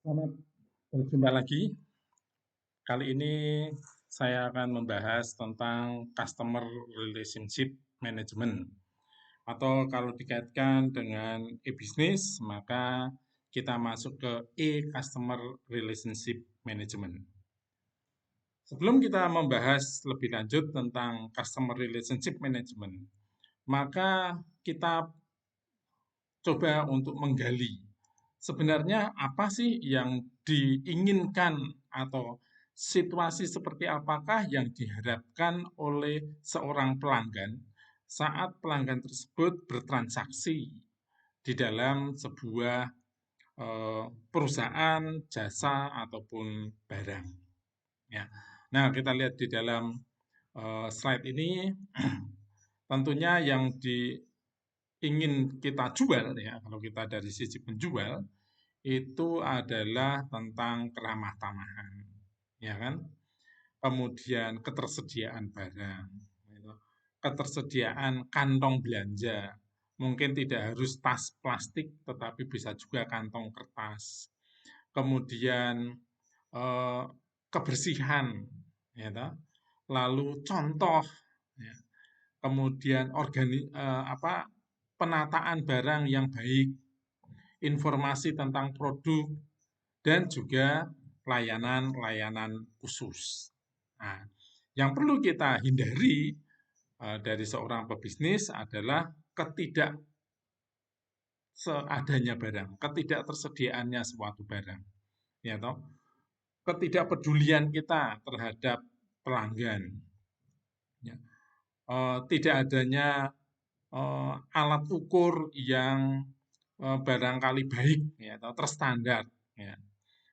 Selamat berjumpa lagi. Kali ini saya akan membahas tentang Customer Relationship Management, atau kalau dikaitkan dengan e-business, maka kita masuk ke e-Customer Relationship Management. Sebelum kita membahas lebih lanjut tentang Customer Relationship Management, maka kita coba untuk menggali sebenarnya apa sih yang diinginkan atau situasi seperti apakah yang diharapkan oleh seorang pelanggan saat pelanggan tersebut bertransaksi di dalam sebuah perusahaan, jasa ataupun barang. Ya. Nah, kita lihat di dalam slide ini tentunya yang ingin kita jual ya, kalau kita dari sisi penjual itu adalah tentang keramah tamahan, ya kan? Kemudian ketersediaan barang, gitu. Ketersediaan kantong belanja. Mungkin tidak harus tas plastik, tetapi bisa juga kantong kertas. Kemudian eh, kebersihan, ya toh. Lalu contoh, ya. Kemudian penataan barang yang baik, informasi tentang produk, dan juga layanan-layanan khusus. Nah, yang perlu kita hindari dari seorang pebisnis adalah ketidakseadanya barang, ketidaktersediaannya suatu barang, ya toh, ketidakpedulian kita terhadap pelanggan, ya. Tidak adanya alat ukur yang barangkali baik, ya, atau terstandar, ya.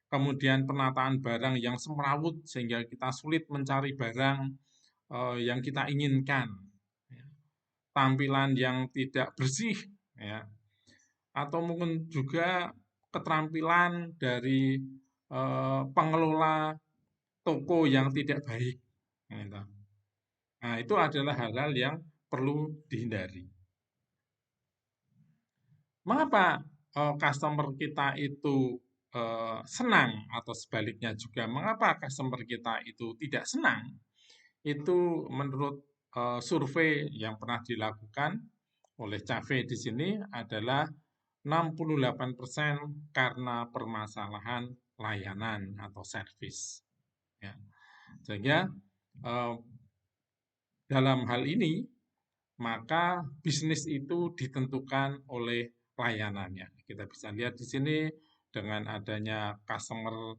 Kemudian penataan barang yang semrawut sehingga kita sulit mencari barang yang kita inginkan, ya. Tampilan yang tidak bersih, ya, atau mungkin juga keterampilan dari pengelola toko yang tidak baik, gitu. Nah, itu adalah hal-hal yang perlu dihindari. Mengapa customer kita itu senang atau sebaliknya juga mengapa customer kita itu tidak senang? Itu menurut survei yang pernah dilakukan oleh Cafe di sini adalah 68% karena permasalahan layanan atau service. Ya. Sehingga eh, dalam hal ini maka bisnis itu ditentukan oleh layanannya. Kita bisa lihat di sini dengan adanya customer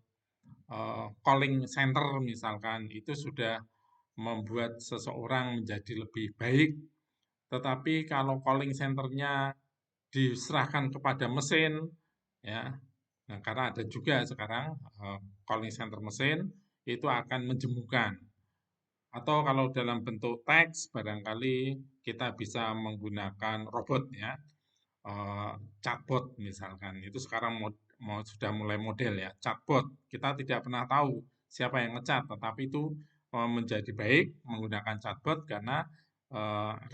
calling center misalkan itu sudah membuat seseorang menjadi lebih baik. Tetapi kalau calling centernya diserahkan kepada mesin, ya, nah, karena ada juga sekarang calling center mesin itu akan menjemukan. Atau kalau dalam bentuk teks, barangkali kita bisa menggunakan robot ya, chatbot misalkan. Itu sekarang sudah mulai model ya, chatbot. Kita tidak pernah tahu siapa yang ngecat, tetapi itu menjadi baik menggunakan chatbot karena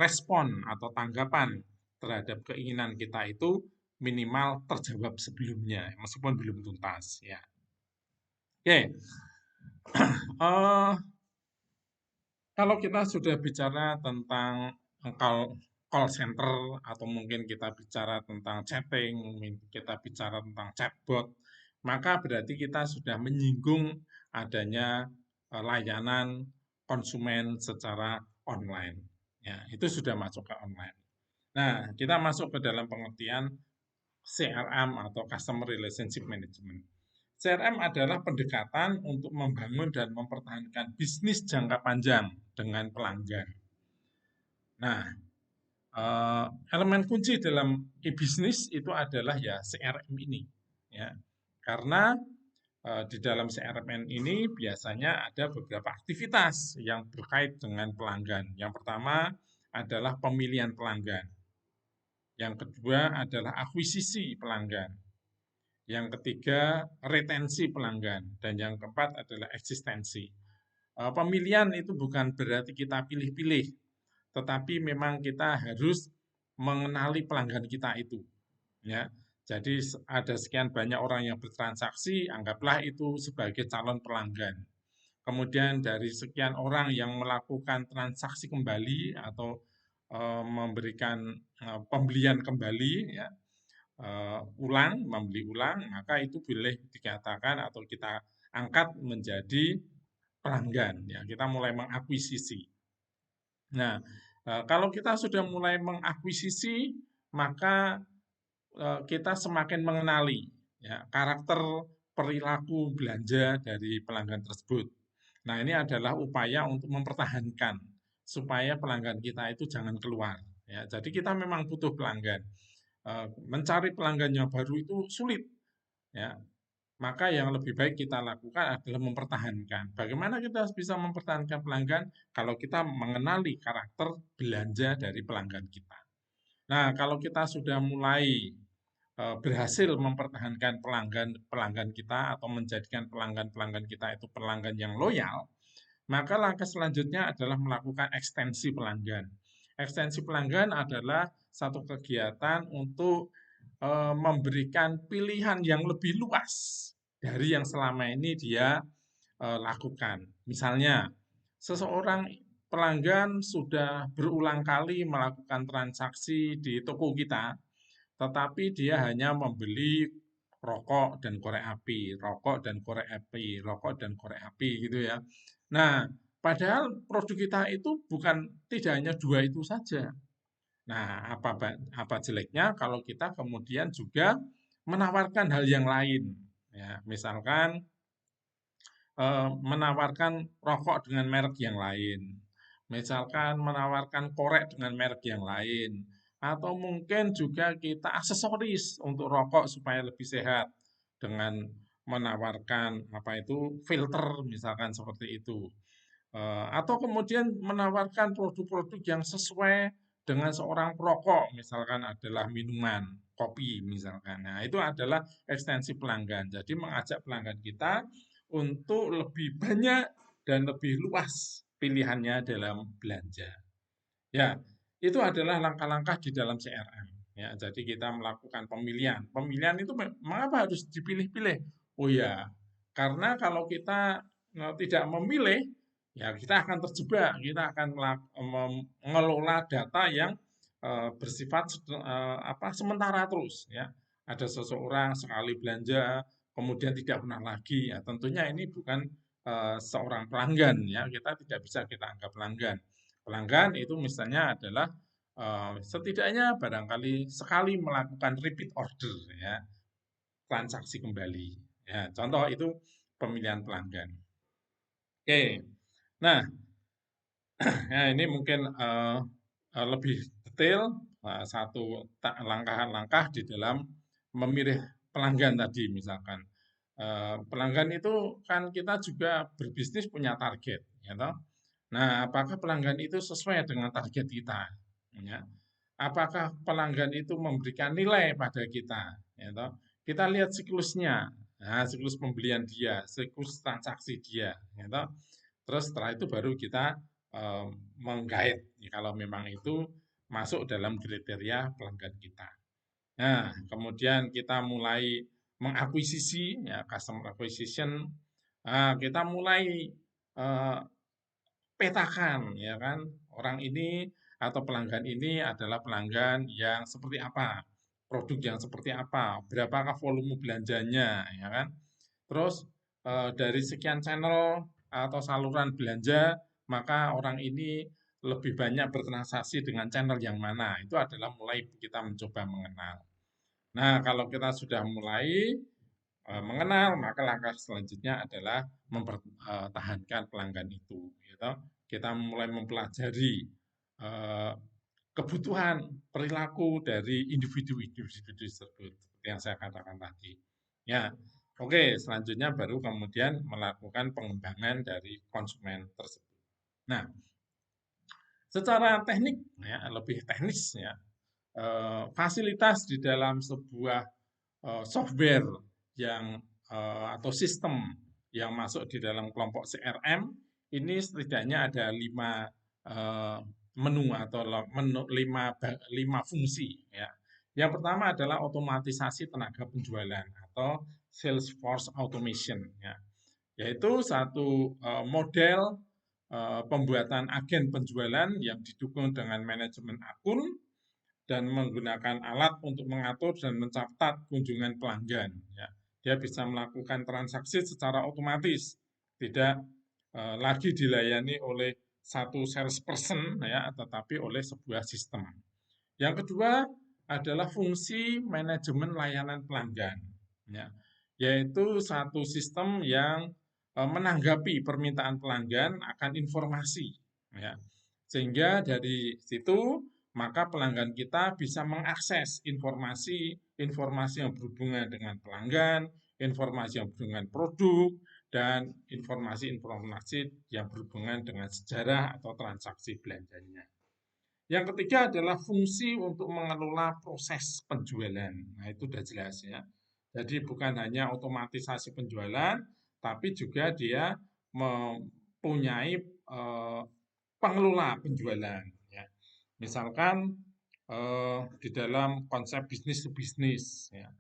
respon atau tanggapan terhadap keinginan kita itu minimal terjawab sebelumnya, meskipun belum tuntas ya. Oke, uh, kalau kita sudah bicara tentang call, call center atau mungkin kita bicara tentang chatting, mungkin kita bicara tentang chatbot, maka berarti kita sudah menyinggung adanya layanan konsumen secara online. Ya, itu sudah masuk ke online. Nah, kita masuk ke dalam pengertian CRM atau Customer Relationship Management. CRM adalah pendekatan untuk membangun dan mempertahankan bisnis jangka panjang dengan pelanggan. Nah, elemen kunci dalam e-bisnis itu adalah ya CRM ini, ya. Karena di dalam CRM ini biasanya ada beberapa aktivitas yang berkait dengan pelanggan. Yang pertama adalah pemilihan pelanggan. Yang kedua adalah akuisisi pelanggan. Yang ketiga, retensi pelanggan. Dan yang keempat adalah eksistensi. Pemilihan itu bukan berarti kita pilih-pilih, tetapi memang kita harus mengenali pelanggan kita itu. Ya, Jadi ada sekian banyak orang yang bertransaksi, anggaplah itu sebagai calon pelanggan. Kemudian dari sekian orang yang melakukan transaksi kembali atau memberikan pembelian kembali, ya, membeli ulang, maka itu boleh dikatakan atau kita angkat menjadi pelanggan. Ya, kita mulai mengakuisisi. Nah, kalau kita sudah mulai mengakuisisi, maka kita semakin mengenali, ya, karakter perilaku belanja dari pelanggan tersebut. Nah, ini adalah upaya untuk mempertahankan supaya pelanggan kita itu jangan keluar. Ya, jadi kita memang butuh pelanggan. Mencari pelanggan yang baru itu sulit. Ya, maka yang lebih baik kita lakukan adalah mempertahankan. Bagaimana kita bisa mempertahankan pelanggan kalau kita mengenali karakter belanja dari pelanggan kita. Nah, kalau kita sudah mulai berhasil mempertahankan pelanggan kita atau menjadikan pelanggan-pelanggan kita itu pelanggan yang loyal, maka langkah selanjutnya adalah melakukan ekstensi pelanggan. Ekstensi pelanggan adalah satu kegiatan untuk memberikan pilihan yang lebih luas dari yang selama ini dia lakukan. Misalnya, seseorang pelanggan sudah berulang kali melakukan transaksi di toko kita, tetapi dia hanya membeli rokok dan korek api, rokok dan korek api, rokok dan korek api gitu ya. Nah, padahal produk kita itu bukan tidak hanya dua itu saja. Nah, apa jeleknya kalau kita kemudian juga menawarkan hal yang lain, ya, misalkan menawarkan rokok dengan merek yang lain, misalkan menawarkan korek dengan merek yang lain, atau mungkin juga kita aksesoris untuk rokok supaya lebih sehat dengan menawarkan apa itu filter misalkan seperti itu. Atau kemudian menawarkan produk-produk yang sesuai dengan seorang perokok, misalkan adalah minuman, kopi misalkan. Nah, itu adalah ekstensi pelanggan. Jadi mengajak pelanggan kita untuk lebih banyak dan lebih luas pilihannya dalam belanja. Ya, itu adalah langkah-langkah di dalam CRM. Ya, jadi kita melakukan pemilihan. Pemilihan itu mengapa harus dipilih-pilih? Oh ya, karena kalau kita tidak memilih, ya kita akan terjebak. Kita akan mengelola data yang bersifat sementara terus. Ya, ada seseorang sekali belanja, kemudian tidak pernah lagi. Ya, tentunya ini bukan seorang pelanggan. Ya, kita tidak bisa kita anggap pelanggan. Pelanggan itu misalnya adalah setidaknya barangkali sekali melakukan repeat order, ya, transaksi kembali. Ya, contoh itu pemilihan pelanggan. Oke, nah, ya ini mungkin lebih detail satu langkah-langkah di dalam memilih pelanggan tadi misalkan. Pelanggan itu kan kita juga berbisnis punya target, ya toh? Nah, apakah pelanggan itu sesuai dengan target kita? Ya. Apakah pelanggan itu memberikan nilai pada kita? Ya toh? Kita lihat siklusnya, nah, siklus pembelian dia, siklus transaksi dia. Ya toh? Terus setelah itu baru kita menggait kalau memang itu masuk dalam kriteria pelanggan kita. Nah, kemudian kita mulai mengakuisisi, ya, customer acquisition. Nah, kita mulai eh, petakan, ya kan, orang ini atau pelanggan ini adalah pelanggan yang seperti apa, produk yang seperti apa, berapakah volume belanjanya, ya kan. Terus dari sekian channel atau saluran belanja, maka orang ini lebih banyak bertransaksi dengan channel yang mana. Itu adalah mulai kita mencoba mengenal. Nah, kalau kita sudah mulai mengenal, maka langkah selanjutnya adalah mempertahankan pelanggan itu. Gitu. Kita mulai mempelajari eh, kebutuhan perilaku dari individu-individu tersebut, seperti yang saya katakan tadi. Ya, oke. Selanjutnya baru kemudian melakukan pengembangan dari konsumen tersebut. Nah, secara teknik, ya, lebih teknis, ya, fasilitas di dalam sebuah software yang atau sistem yang masuk di dalam kelompok CRM ini setidaknya ada 5 menu atau lima fungsi, ya. Yang pertama adalah otomatisasi tenaga penjualan atau Salesforce Automation, ya, yaitu satu model pembuatan agen penjualan yang didukung dengan manajemen akun dan menggunakan alat untuk mengatur dan mencatat kunjungan pelanggan. Ya. Dia bisa melakukan transaksi secara otomatis, tidak lagi dilayani oleh satu salesperson, ya, tetapi oleh sebuah sistem. Yang kedua adalah fungsi manajemen layanan pelanggan, ya, yaitu satu sistem yang menanggapi permintaan pelanggan akan informasi, ya, sehingga dari situ maka pelanggan kita bisa mengakses informasi yang berhubungan dengan pelanggan, informasi yang berhubungan produk, dan informasi-informasi yang berhubungan dengan sejarah atau transaksi belanjanya. Yang ketiga adalah fungsi untuk mengelola proses penjualan. Nah, itu sudah jelas, ya. Jadi bukan hanya otomatisasi penjualan, tapi juga dia mempunyai pengelola penjualan, ya. Misalkan di dalam konsep bisnis to bisnis, ya.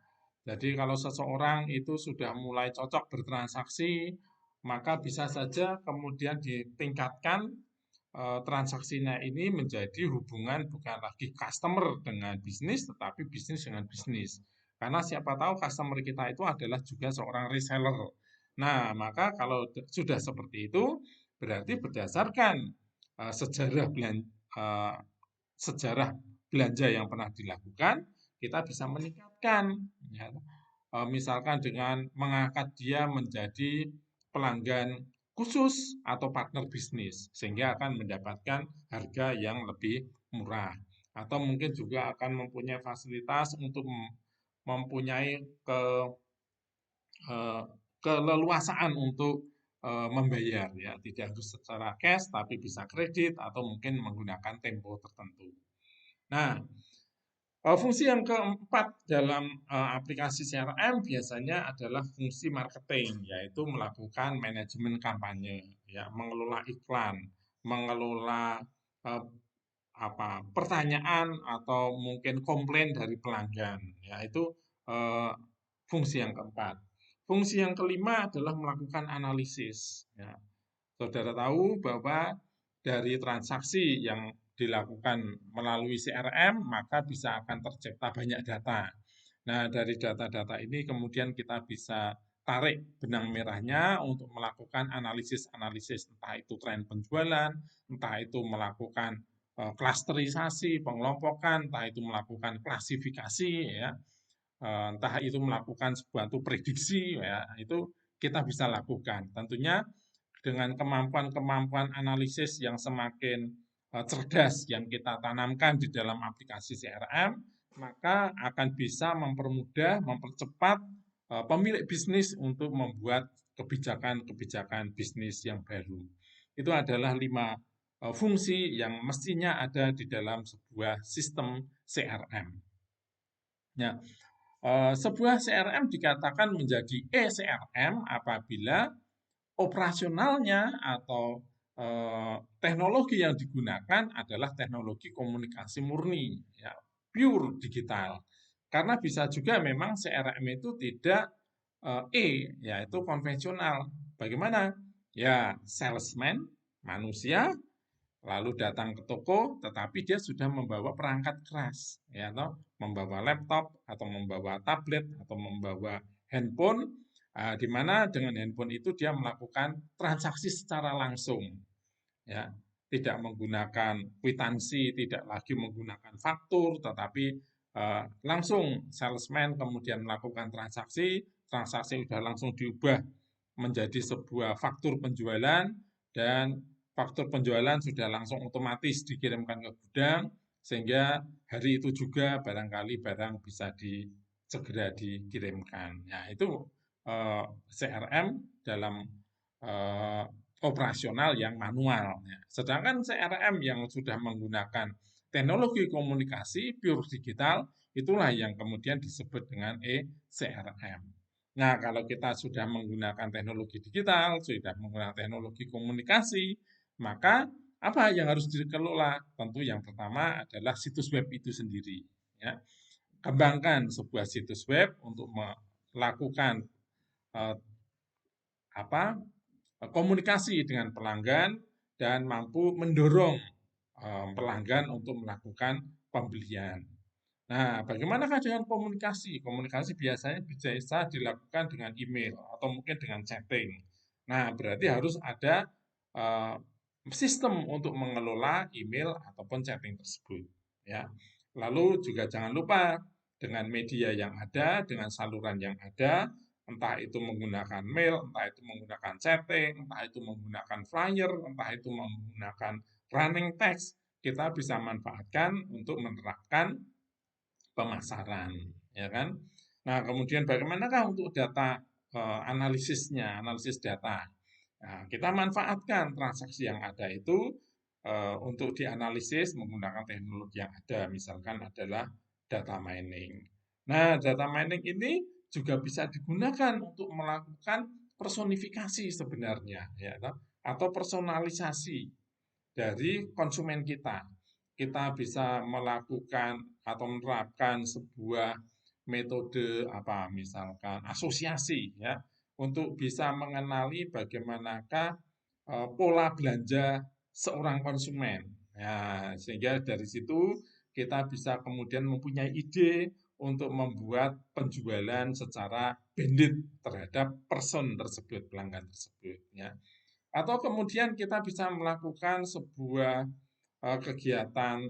Jadi kalau seseorang itu sudah mulai cocok bertransaksi, maka bisa saja kemudian ditingkatkan transaksinya ini menjadi hubungan bukan lagi customer dengan bisnis, tetapi bisnis dengan bisnis. Karena siapa tahu customer kita itu adalah juga seorang reseller. Nah, maka kalau sudah seperti itu, berarti berdasarkan sejarah sejarah belanja yang pernah dilakukan, kita bisa meningkatkan, ya. Misalkan dengan mengangkat dia menjadi pelanggan khusus atau partner bisnis, sehingga akan mendapatkan harga yang lebih murah. Atau mungkin juga akan mempunyai fasilitas untuk mempunyai eh, keleluasaan untuk membayar, ya, tidak harus secara cash tapi bisa kredit atau mungkin menggunakan tempo tertentu. Nah, fungsi yang keempat dalam aplikasi CRM biasanya adalah fungsi marketing, yaitu melakukan manajemen kampanye, ya, mengelola iklan, mengelola eh, pertanyaan atau mungkin komplain dari pelanggan, ya, itu eh, fungsi yang keempat. Fungsi yang kelima adalah melakukan analisis, ya. Saudara tahu bahwa dari transaksi yang dilakukan melalui CRM, maka bisa akan tercipta banyak data. Nah, dari data-data ini kemudian kita bisa tarik benang merahnya untuk melakukan analisis-analisis, entah itu tren penjualan, entah itu melakukan klasterisasi, pengelompokan, entah itu melakukan klasifikasi, ya, entah itu melakukan suatu prediksi, ya, itu kita bisa lakukan. Tentunya dengan kemampuan-kemampuan analisis yang semakin cerdas yang kita tanamkan di dalam aplikasi CRM, maka akan bisa mempermudah, mempercepat pemilik bisnis untuk membuat kebijakan-kebijakan bisnis yang baru. Itu adalah 5 fungsi yang mestinya ada di dalam sebuah sistem CRM. Ya, sebuah CRM dikatakan menjadi e-CRM apabila operasionalnya atau teknologi yang digunakan adalah teknologi komunikasi murni, ya, pure digital. Karena bisa juga memang CRM itu tidak yaitu konvensional. Bagaimana? Ya, salesman, manusia, lalu datang ke toko, tetapi dia sudah membawa perangkat keras, ya, atau membawa laptop, atau membawa tablet, atau membawa handphone, di mana dengan handphone itu dia melakukan transaksi secara langsung, ya, tidak menggunakan kwitansi, tidak lagi menggunakan faktur, tetapi langsung salesman kemudian melakukan transaksi, transaksi sudah langsung diubah menjadi sebuah faktur penjualan, dan faktur penjualan sudah langsung otomatis dikirimkan ke gudang, sehingga hari itu juga barangkali barang bisa segera dikirimkan. Ya, itu CRM dalam eh, operasional yang manual, ya. Sedangkan CRM yang sudah menggunakan teknologi komunikasi pure digital, itulah yang kemudian disebut dengan e-CRM. Nah, kalau kita sudah menggunakan teknologi digital, sudah menggunakan teknologi komunikasi, maka apa yang harus dikelola? Tentu yang pertama adalah situs web itu sendiri, ya. kembangkan sebuah situs web untuk melakukan eh, komunikasi dengan pelanggan dan mampu mendorong pelanggan untuk melakukan pembelian. Nah, bagaimanakah dengan komunikasi? Komunikasi biasanya bisa dilakukan dengan email atau mungkin dengan chatting. Nah, berarti harus ada eh, sistem untuk mengelola email ataupun chatting tersebut, ya. Lalu juga jangan lupa dengan media yang ada, dengan saluran yang ada, entah itu menggunakan mail, entah itu menggunakan chatting, entah itu menggunakan flyer, entah itu menggunakan running text, kita bisa manfaatkan untuk menerapkan pemasaran, ya kan? Nah, kemudian bagaimanakah untuk data analisisnya, analisis data? Nah, kita manfaatkan transaksi yang ada itu untuk dianalisis menggunakan teknologi yang ada, misalkan adalah data mining. Nah, data mining ini juga bisa digunakan untuk melakukan personifikasi sebenarnya, ya, atau personalisasi dari konsumen kita. Kita bisa melakukan atau menerapkan sebuah metode apa misalkan asosiasi ya untuk bisa mengenali bagaimanakah pola belanja seorang konsumen. Ya, sehingga dari situ kita bisa kemudian mempunyai ide untuk membuat penjualan secara bandit terhadap person tersebut, pelanggan tersebut ya. Atau kemudian kita bisa melakukan sebuah kegiatan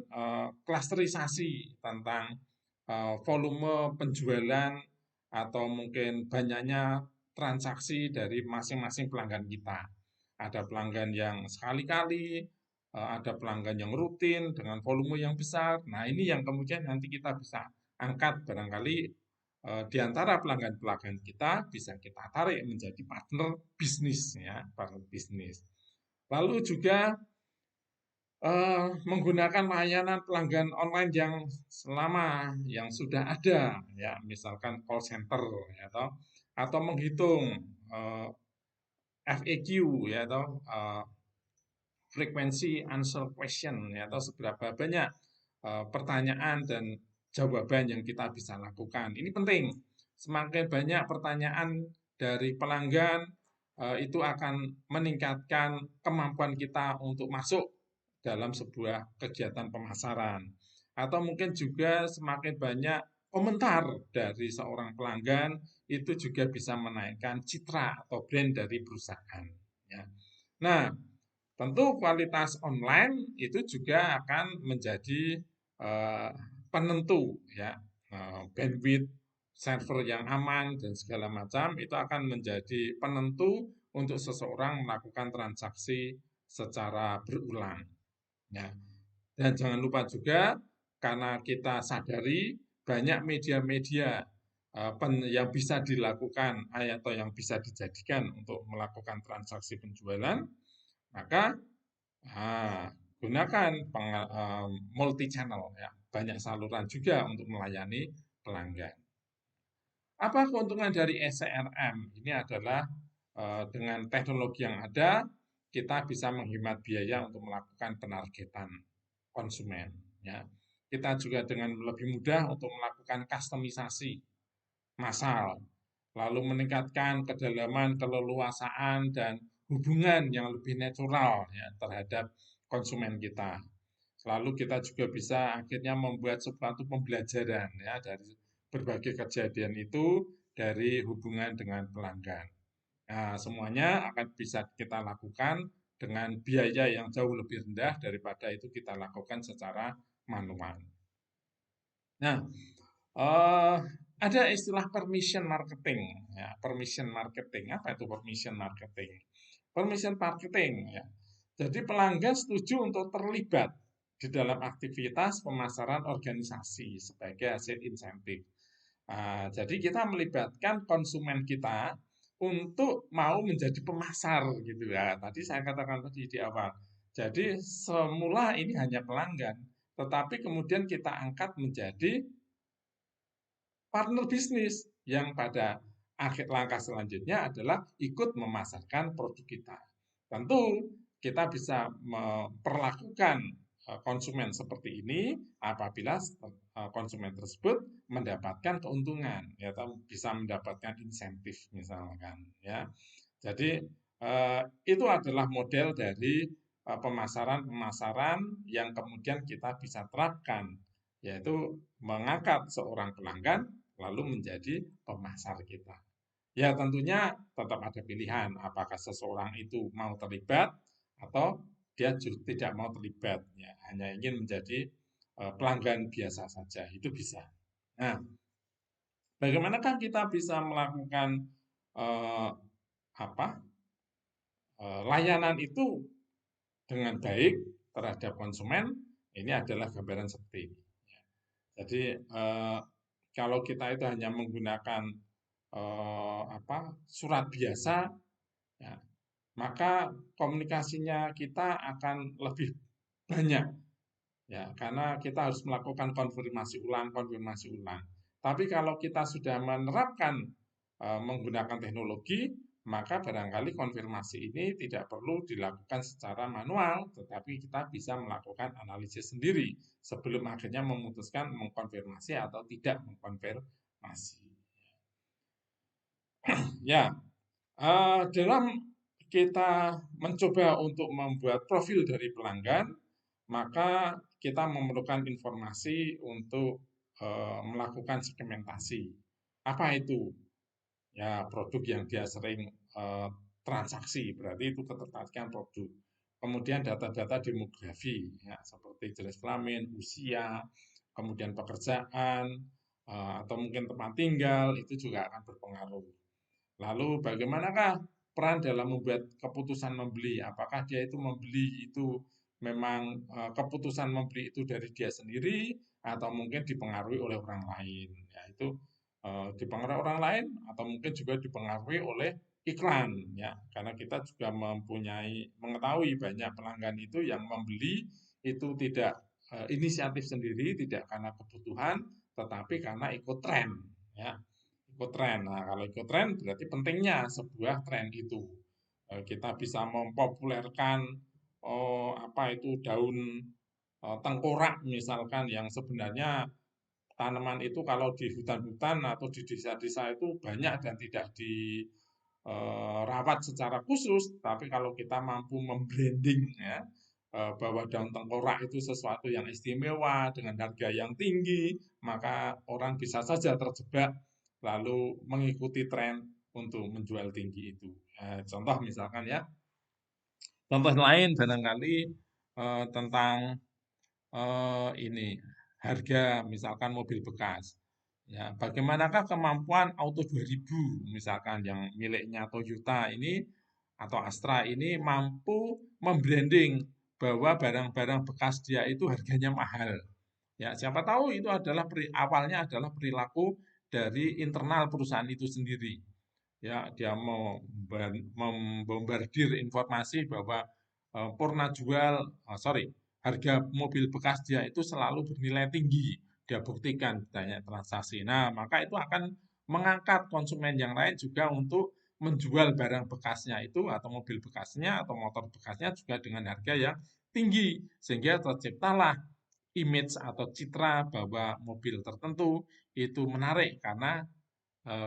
klasterisasi tentang volume penjualan atau mungkin banyaknya transaksi dari masing-masing pelanggan kita. Ada pelanggan yang sekali-kali, ada pelanggan yang rutin dengan volume yang besar. Nah, ini yang kemudian nanti kita bisa angkat barangkali di antara pelanggan-pelanggan kita bisa kita tarik menjadi partner bisnis ya, partner bisnis. Lalu juga menggunakan layanan pelanggan online yang selama yang sudah ada ya, misalkan call center ya atau menghitung FAQ ya frekuensi answer question ya atau seberapa banyak pertanyaan dan jawaban yang kita bisa lakukan. Ini penting. Semakin banyak pertanyaan dari pelanggan itu akan meningkatkan kemampuan kita untuk masuk dalam sebuah kegiatan pemasaran. Atau mungkin juga semakin banyak komentar dari seorang pelanggan itu juga bisa menaikkan citra atau brand dari perusahaan. Ya. Nah, tentu kualitas online itu juga akan menjadi penentu ya, bandwidth server yang aman dan segala macam itu akan menjadi penentu untuk seseorang melakukan transaksi secara berulang ya. Dan jangan lupa juga karena kita sadari banyak media-media yang bisa dilakukan atau yang bisa dijadikan untuk melakukan transaksi penjualan, maka gunakan multi channel ya, banyak saluran juga untuk melayani pelanggan. Apa keuntungan dari SCRM? Ini adalah dengan teknologi yang ada, kita bisa menghemat biaya untuk melakukan penargetan konsumen. Ya. Kita juga dengan lebih mudah untuk melakukan kustomisasi massal, lalu meningkatkan kedalaman, keleluasaan, dan hubungan yang lebih natural ya, terhadap konsumen kita. Lalu kita juga bisa akhirnya membuat suatu pembelajaran ya dari berbagai kejadian itu dari hubungan dengan pelanggan. Nah, semuanya akan bisa kita lakukan dengan biaya yang jauh lebih rendah daripada itu kita lakukan secara manual. Nah, eh, ada istilah permission marketing. Ya, permission marketing. Apa itu permission marketing? Permission marketing. Ya. Jadi pelanggan setuju untuk terlibat di dalam aktivitas pemasaran organisasi sebagai hasil insentif. Nah, jadi kita melibatkan konsumen kita untuk mau menjadi pemasar gitu ya. Tadi saya katakan tadi di awal. Jadi semula ini hanya pelanggan, tetapi kemudian kita angkat menjadi partner bisnis yang pada akhir langkah selanjutnya adalah ikut memasarkan produk kita. Tentu kita bisa memperlakukan konsumen seperti ini apabila konsumen tersebut mendapatkan keuntungan, ya, atau bisa mendapatkan insentif misalkan, ya. Jadi itu adalah model dari pemasaran-pemasaran yang kemudian kita bisa terapkan, yaitu mengangkat seorang pelanggan lalu menjadi pemasar kita. Ya tentunya tetap ada pilihan, apakah seseorang itu mau terlibat atau dia tidak mau terlibat, ya, hanya ingin menjadi pelanggan biasa saja, itu bisa. Nah, bagaimanakah kita bisa melakukan eh, apa layanan itu dengan baik terhadap konsumen? Ini adalah gambaran seperti ini. Jadi kalau kita itu hanya menggunakan surat biasa, ya, maka komunikasinya kita akan lebih banyak, ya, karena kita harus melakukan konfirmasi ulang, konfirmasi ulang. Tapi kalau kita sudah menerapkan menggunakan teknologi, maka barangkali konfirmasi ini tidak perlu dilakukan secara manual, tetapi kita bisa melakukan analisis sendiri sebelum akhirnya memutuskan mengkonfirmasi atau tidak mengkonfirmasi. Ya, dalam kita mencoba untuk membuat profil dari pelanggan, maka kita memerlukan informasi untuk melakukan segmentasi. Apa itu? Ya, produk yang dia sering transaksi, berarti itu ketertarikan produk. Kemudian data-data demografi, ya, seperti jenis kelamin, usia, kemudian pekerjaan, atau mungkin tempat tinggal, itu juga akan berpengaruh. Lalu bagaimanakah peran dalam membuat keputusan membeli? Apakah dia itu membeli itu memang keputusan membeli itu dari dia sendiri atau mungkin dipengaruhi oleh orang lain? Ya, itu dipengaruhi orang lain atau mungkin juga dipengaruhi oleh iklan, ya. Karena kita juga mengetahui banyak pelanggan itu yang membeli itu tidak inisiatif sendiri, tidak karena kebutuhan, tetapi karena ikut tren, ya, ikut tren. Nah, kalau ikut tren berarti pentingnya sebuah tren itu. Kita bisa mempopulerkan apa itu daun tengkorak misalkan yang sebenarnya tanaman itu kalau di hutan-hutan atau di desa-desa itu banyak dan tidak dirawat secara khusus, tapi kalau kita mampu membranding, ya, bahwa daun tengkorak itu sesuatu yang istimewa dengan harga yang tinggi, maka orang bisa saja terjebak lalu mengikuti tren untuk menjual tinggi itu. Contoh misalkan, ya, contoh lain barangkali tentang ini harga misalkan mobil bekas. Ya, bagaimanakah kemampuan Auto 2000 misalkan yang miliknya Toyota ini atau Astra ini mampu membranding bahwa barang-barang bekas dia itu harganya mahal. Ya, siapa tahu itu adalah awalnya adalah perilaku dari internal perusahaan itu sendiri. Ya, dia mau membombardir informasi bahwa purna jual, sorry, harga mobil bekas dia itu selalu bernilai tinggi. Dia buktikan banyak transaksi. Nah, maka itu akan mengangkat konsumen yang lain juga untuk menjual barang bekasnya itu atau mobil bekasnya atau motor bekasnya juga dengan harga yang tinggi sehingga terciptalah image atau citra bahwa mobil tertentu itu menarik karena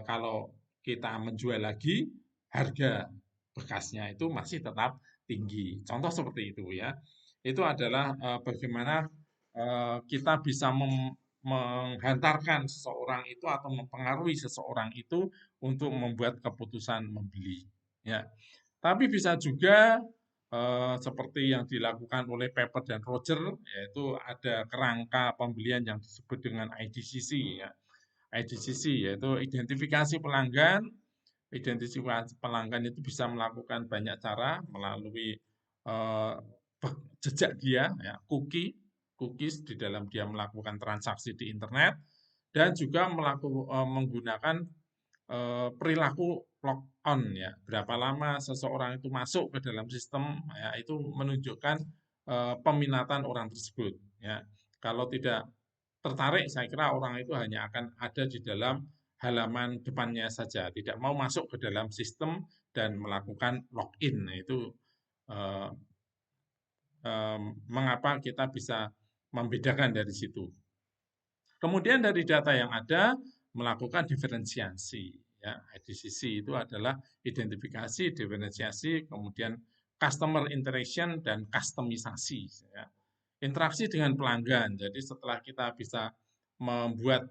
kalau kita menjual lagi, harga bekasnya itu masih tetap tinggi. Contoh seperti itu, ya. Itu adalah bagaimana kita bisa menghantarkan seseorang itu atau mempengaruhi seseorang itu untuk membuat keputusan membeli. Ya. Tapi bisa juga seperti yang dilakukan oleh Pepper dan Roger, yaitu ada kerangka pembelian yang disebut dengan IDCC, ya. IDCC yaitu identifikasi pelanggan. Identifikasi pelanggan itu bisa melakukan banyak cara melalui eh, jejak dia, ya, cookies di dalam dia melakukan transaksi di internet dan juga menggunakan perilaku log on, ya. Berapa lama seseorang itu masuk ke dalam sistem, ya, itu menunjukkan peminatan orang tersebut, ya. Kalau tidak tertarik, saya kira orang itu hanya akan ada di dalam halaman depannya saja, tidak mau masuk ke dalam sistem dan melakukan login. Nah, itu eh, mengapa kita bisa membedakan dari situ. Kemudian dari data yang ada, melakukan diferensiasi. Ya, IDCC itu adalah identifikasi, diferensiasi, kemudian customer interaction, dan kustomisasi. Ya. Interaksi dengan pelanggan. Jadi setelah kita bisa membuat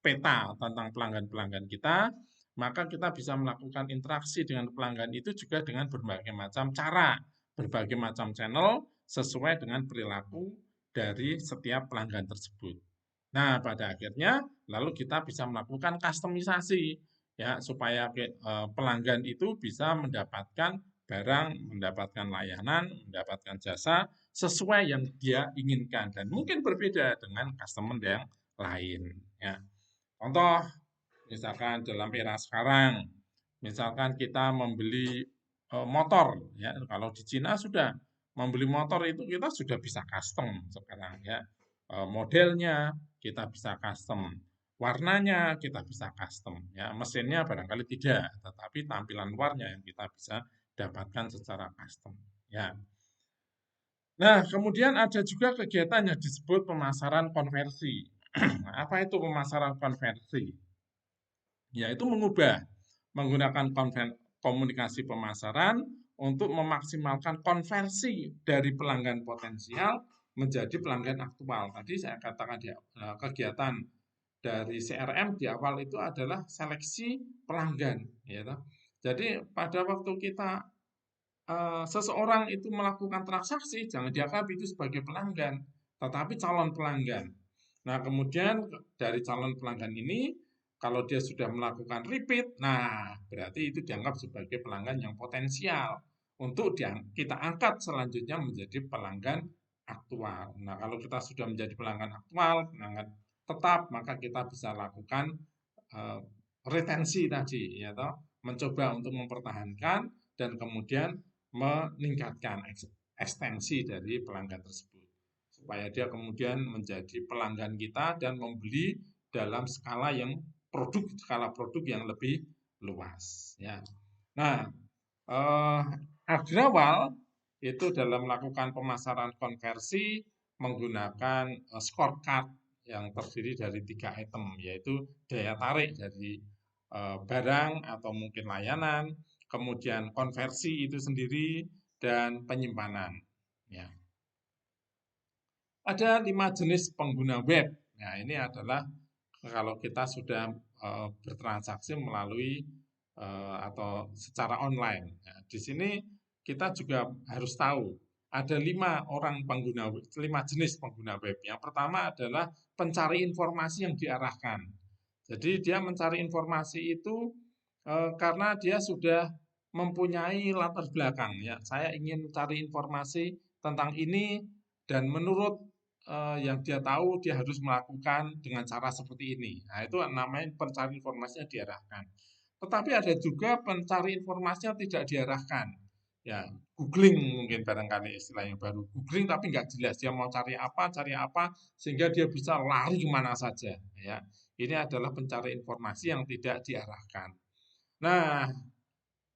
peta tentang pelanggan-pelanggan kita, maka kita bisa melakukan interaksi dengan pelanggan itu juga dengan berbagai macam cara, berbagai macam channel sesuai dengan perilaku dari setiap pelanggan tersebut. Nah, pada akhirnya lalu kita bisa melakukan kustomisasi ya supaya pelanggan itu bisa mendapatkan barang, mendapatkan layanan, mendapatkan jasa sesuai yang dia inginkan dan mungkin berbeda dengan customer yang lain ya. Contoh misalkan dalam era sekarang, misalkan kita membeli motor ya, kalau di Cina sudah membeli motor itu kita sudah bisa custom sekarang ya. Modelnya kita bisa custom, warnanya kita bisa custom ya, mesinnya barangkali tidak, tetapi tampilan luarnya yang kita bisa dapatkan secara custom ya. Nah, kemudian ada juga kegiatan yang disebut pemasaran konversi. Apa itu pemasaran konversi? Yaitu mengubah menggunakan komunikasi pemasaran untuk memaksimalkan konversi dari pelanggan potensial menjadi pelanggan aktual. Tadi saya katakan di kegiatan dari CRM di awal itu adalah seleksi pelanggan, ya. Jadi pada waktu kita seseorang itu melakukan transaksi, jangan dianggap itu sebagai pelanggan, tetapi calon pelanggan. Nah, kemudian dari calon pelanggan ini, kalau dia sudah melakukan repeat, nah berarti itu dianggap sebagai pelanggan yang potensial untuk kita angkat selanjutnya menjadi pelanggan aktual. Nah, kalau kita sudah menjadi pelanggan aktual, pelanggan tetap, maka kita bisa lakukan eh, retensi tadi, ya toh, mencoba untuk mempertahankan dan kemudian meningkatkan ekstensi dari pelanggan tersebut supaya dia kemudian menjadi pelanggan kita dan membeli dalam skala produk yang lebih luas ya. Nah, Agrawal itu dalam melakukan pemasaran konversi menggunakan scorecard yang terdiri dari 3 item, yaitu daya tarik dari barang atau mungkin layanan, kemudian konversi itu sendiri, dan penyimpanan. Ya. Ada 5 jenis pengguna web. Nah, ini adalah kalau kita sudah bertransaksi melalui atau secara online. Nah, di sini kita juga harus tahu ada 5 jenis pengguna web. Yang pertama adalah pencari informasi yang diarahkan. Jadi dia mencari informasi itu karena dia sudah mempunyai latar belakang ya. Saya ingin cari informasi tentang ini dan menurut yang dia tahu dia harus melakukan dengan cara seperti ini. Nah, itu namanya pencari informasinya diarahkan. Tetapi ada juga pencari informasinya tidak diarahkan. Ya, googling mungkin barangkali istilah yang baru. Googling tapi nggak jelas dia mau cari apa, sehingga dia bisa lari kemana saja. Ya, ini adalah pencari informasi yang tidak diarahkan. Nah,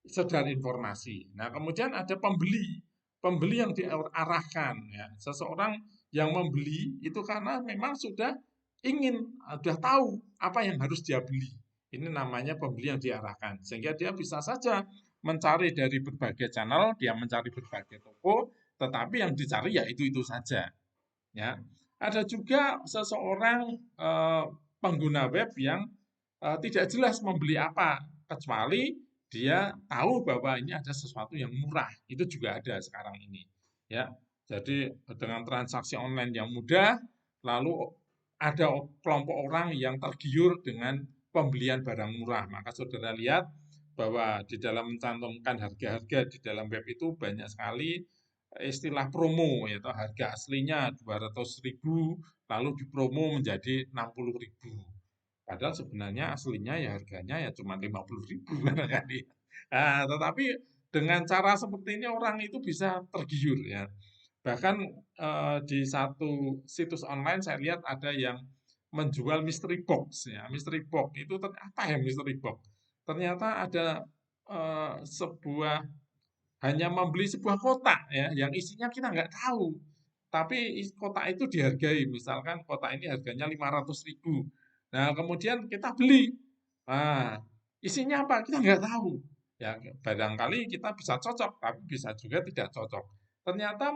sekedar informasi. Nah, kemudian ada pembeli, pembeli yang diarahkan. Ya. Seseorang yang membeli itu karena memang sudah tahu apa yang harus dia beli. Ini namanya pembeli yang diarahkan. Sehingga dia bisa saja mencari dari berbagai channel, dia mencari berbagai toko, tetapi yang dicari ya itu saja. Ya, ada juga seseorang pengguna web yang tidak jelas membeli apa, kecuali dia tahu bahwa ini ada sesuatu yang murah. Itu juga ada sekarang ini. Ya, jadi dengan transaksi online yang mudah, lalu ada kelompok orang yang tergiur dengan pembelian barang murah. Maka saudara lihat bahwa di dalam mencantumkan harga-harga di dalam web itu banyak sekali istilah promo, yaitu harga aslinya 200.000 lalu dipromo menjadi 60.000. Padahal sebenarnya aslinya ya harganya ya cuma 50.000 barangkali. Nah, tetapi dengan cara seperti ini orang itu bisa tergiur ya. Bahkan di satu situs online saya lihat ada yang menjual mystery box ya. Mystery box itu apa ya mystery box? Ternyata ada sebuah hanya membeli sebuah kotak ya, yang isinya kita nggak tahu. Tapi kotak itu dihargai, misalkan kotak ini harganya 500.000. Nah, kemudian kita beli. Nah, isinya apa? Kita nggak tahu. Ya, barangkali kita bisa cocok, tapi bisa juga tidak cocok. Ternyata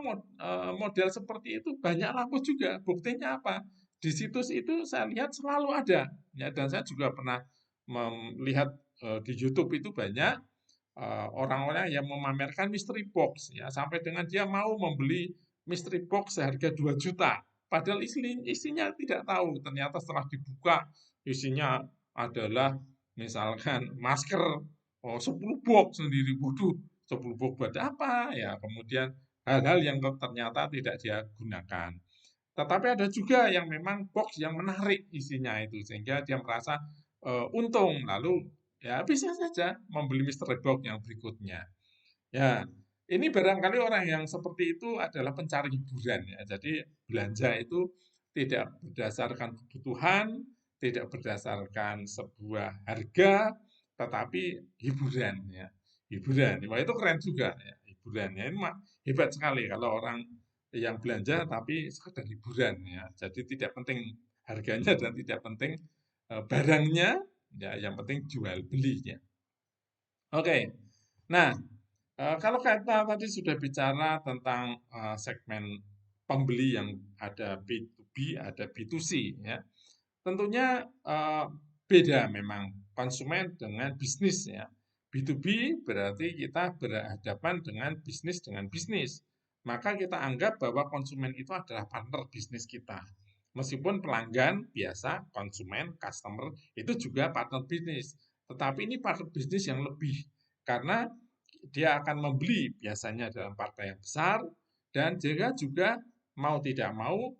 model seperti itu banyak laku juga. Buktinya apa? Di situs itu saya lihat selalu ada. Ya, dan saya juga pernah melihat di YouTube itu banyak orang-orang yang memamerkan mystery box ya sampai dengan dia mau membeli mystery box seharga 2 juta. Padahal isinya tidak tahu. Ternyata setelah dibuka isinya adalah misalkan masker 10 box sendiri. Waduh, 10 box buat apa? Ya, kemudian hal-hal yang ternyata tidak dia gunakan. Tetapi ada juga yang memang box yang menarik isinya itu sehingga dia merasa untung lalu ya bisa saja membeli mystery box yang berikutnya. Ya, ini barangkali orang yang seperti itu adalah pencari hiburan ya. Jadi belanja itu tidak berdasarkan kebutuhan, tidak berdasarkan sebuah harga, tetapi hiburan ya. Hiburan. Wah, itu keren juga ya, hiburan ya. Ini hebat sekali kalau orang yang belanja tapi sekedar hiburan ya. Jadi tidak penting harganya dan tidak penting barangnya, ya yang penting jual belinya. Oke. Nah, kalau kita tadi sudah bicara tentang segmen pembeli yang ada B2B, ada B2C, ya. Tentunya beda memang konsumen dengan bisnis ya. B2B berarti kita berhadapan dengan bisnis. Maka kita anggap bahwa konsumen itu adalah partner bisnis kita. Meskipun pelanggan biasa, konsumen, customer itu juga partner bisnis. Tetapi ini partner bisnis yang lebih karena dia akan membeli biasanya dalam partai yang besar dan juga mau tidak mau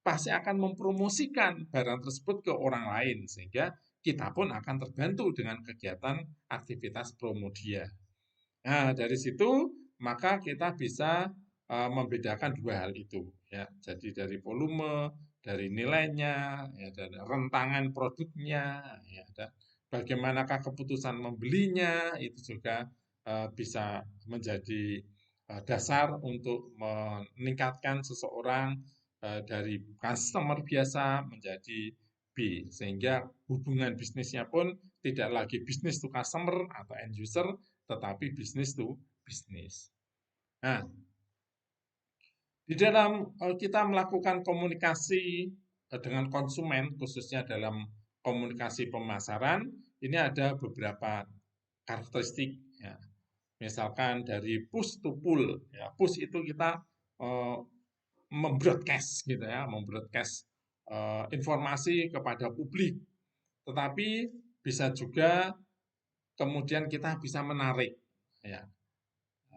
pasti akan mempromosikan barang tersebut ke orang lain sehingga kita pun akan terbantu dengan kegiatan aktivitas promo dia. Nah, dari situ maka kita bisa membedakan dua hal itu ya. Jadi dari volume, dari nilainya, ya, dan rentangan produknya, ya, dan bagaimanakah keputusan membelinya itu juga bisa menjadi dasar untuk meningkatkan seseorang dari customer biasa menjadi B, sehingga hubungan bisnisnya pun tidak lagi bisnis to customer atau end user, tetapi bisnis to bisnis. Nah, di dalam kita melakukan komunikasi dengan konsumen, khususnya dalam komunikasi pemasaran, ini ada beberapa karakteristik. Ya. Misalkan dari push to pull, ya, push itu kita eh, membroadcast gitu ya, membroadcast informasi kepada publik. Tetapi bisa juga kemudian kita bisa menarik ya.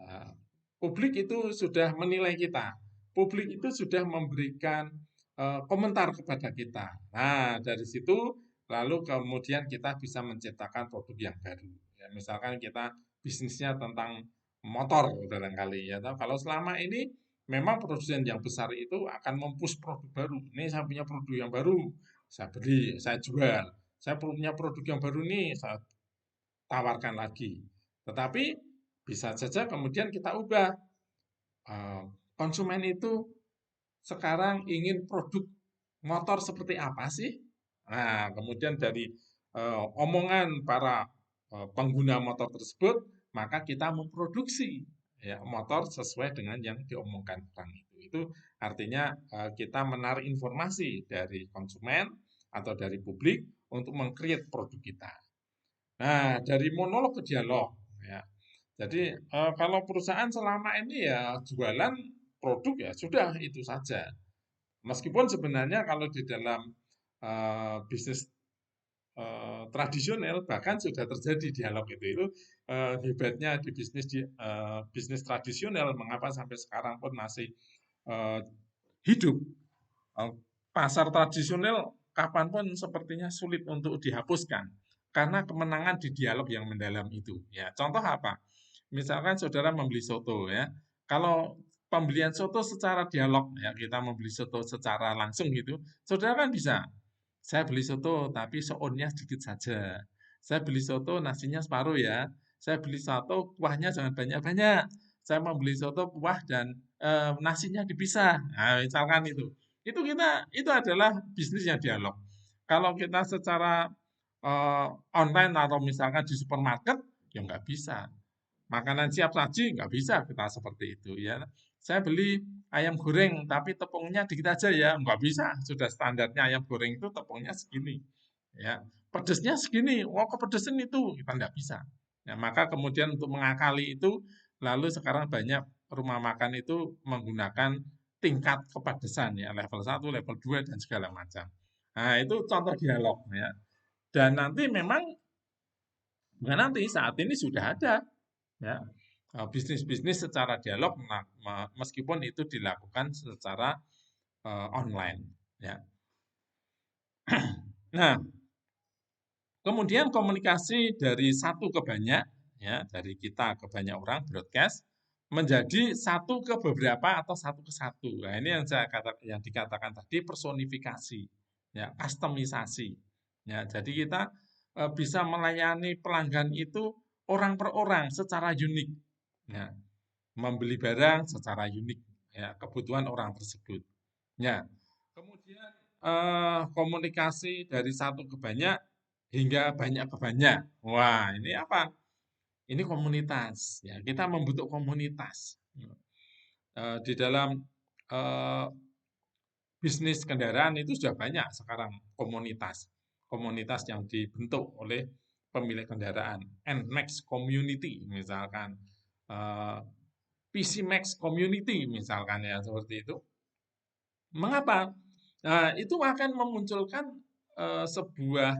Eh, Publik itu sudah menilai kita. Publik itu sudah memberikan komentar kepada kita. Nah, dari situ lalu kemudian kita bisa menciptakan produk yang baru. Ya, misalkan kita bisnisnya tentang motor barangkali ya. Kalau selama ini memang produsen yang besar itu akan mempush produk baru. Ini saya punya produk yang baru, saya beli, saya jual. Saya punya produk yang baru nih, saya tawarkan lagi. Tetapi bisa saja kemudian kita ubah. Konsumen itu sekarang ingin produk motor seperti apa sih? Nah, kemudian dari omongan para pengguna motor tersebut, maka kita memproduksi ya motor sesuai dengan yang diomongkan orang itu. Itu artinya kita menarik informasi dari konsumen atau dari publik untuk mengcreate produk kita. Nah, dari monolog ke dialog ya. Jadi kalau perusahaan selama ini ya jualan produk ya sudah itu saja. Meskipun sebenarnya kalau di dalam bisnis tradisional bahkan sudah terjadi dialog itu hebatnya di bisnis tradisional mengapa sampai sekarang pun masih eh, hidup. Eh, Pasar tradisional kapanpun sepertinya sulit untuk dihapuskan karena kemenangan di dialog yang mendalam itu. Ya, contoh apa? Misalkan saudara membeli soto ya. Kalau pembelian soto secara dialog ya, kita membeli soto secara langsung gitu, saudara kan bisa. Saya beli soto tapi sounnya sedikit saja. Saya beli soto nasinya separuh ya. Saya beli soto kuahnya jangan banyak-banyak. saya membeli soto kuah dan nasinya dipisah. Nah, misalkan itu. Itu adalah bisnis yang dialog. Kalau kita secara online atau misalkan di supermarket, ya nggak bisa. Makanan siap saji nggak bisa kita seperti itu ya. Saya beli ayam goreng tapi tepungnya dikit aja ya, nggak bisa. Sudah standarnya ayam goreng itu tepungnya segini. Ya, pedesnya segini. Wah, kepedesan itu kita nggak bisa. Ya, maka kemudian untuk mengakali itu, lalu sekarang banyak rumah makan itu menggunakan tingkat kepedesan ya, level 1, level 2 dan segala macam. Nah, itu contoh dialog ya. Dan nanti memang bukan nanti saat ini sudah ada ya bisnis-bisnis secara dialog meskipun itu dilakukan secara online ya. Nah, kemudian komunikasi dari satu ke banyak ya, dari kita ke banyak orang broadcast menjadi satu ke beberapa atau satu ke satu. Nah, ini yang dikatakan tadi personifikasi ya, customisasi. Ya, jadi kita bisa melayani pelanggan itu orang per orang secara unik. Ya, membeli barang secara unik ya, kebutuhan orang tersebut. Ya. Kemudian komunikasi dari satu ke banyak hingga banyak ke banyak. Wah, ini apa? Ini komunitas ya. Kita membentuk komunitas. Di dalam eh, bisnis kendaraan itu sudah banyak sekarang komunitas. Komunitas yang dibentuk oleh pemilik kendaraan. NMAX Community misalkan. Eh, PC Max Community misalkan ya seperti itu. Mengapa? Nah, itu akan memunculkan sebuah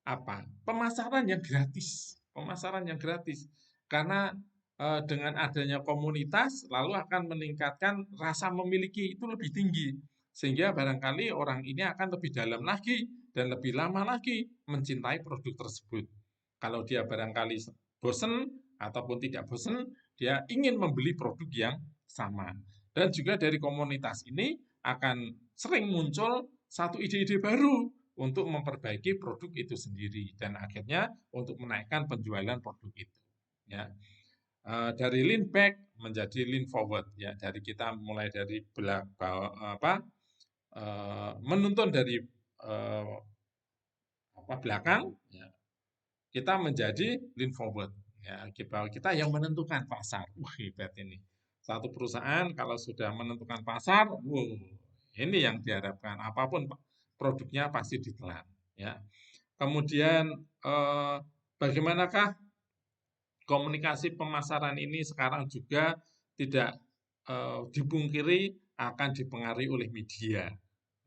apa? Pemasaran yang gratis, pemasaran yang gratis. Karena dengan adanya komunitas lalu akan meningkatkan rasa memiliki itu lebih tinggi. Sehingga barangkali orang ini akan lebih dalam lagi dan lebih lama lagi mencintai produk tersebut. Kalau dia barangkali bosen ataupun tidak bosen, dia ingin membeli produk yang sama. Dan juga dari komunitas ini akan sering muncul satu ide-ide baru untuk memperbaiki produk itu sendiri dan akhirnya untuk menaikkan penjualan produk itu. Ya, dari lean back menjadi lean forward. Ya, dari kita mulai dari menuntun dari belakang, ya, kita menjadi lean forward. Ya, kita yang menentukan pasar. Wah, hebat ini. Satu perusahaan kalau sudah menentukan pasar, wow, ini yang diharapkan. Apapun produknya pasti ditelan. Ya. Kemudian bagaimanakah komunikasi pemasaran ini sekarang juga tidak dipungkiri akan dipengaruhi oleh media,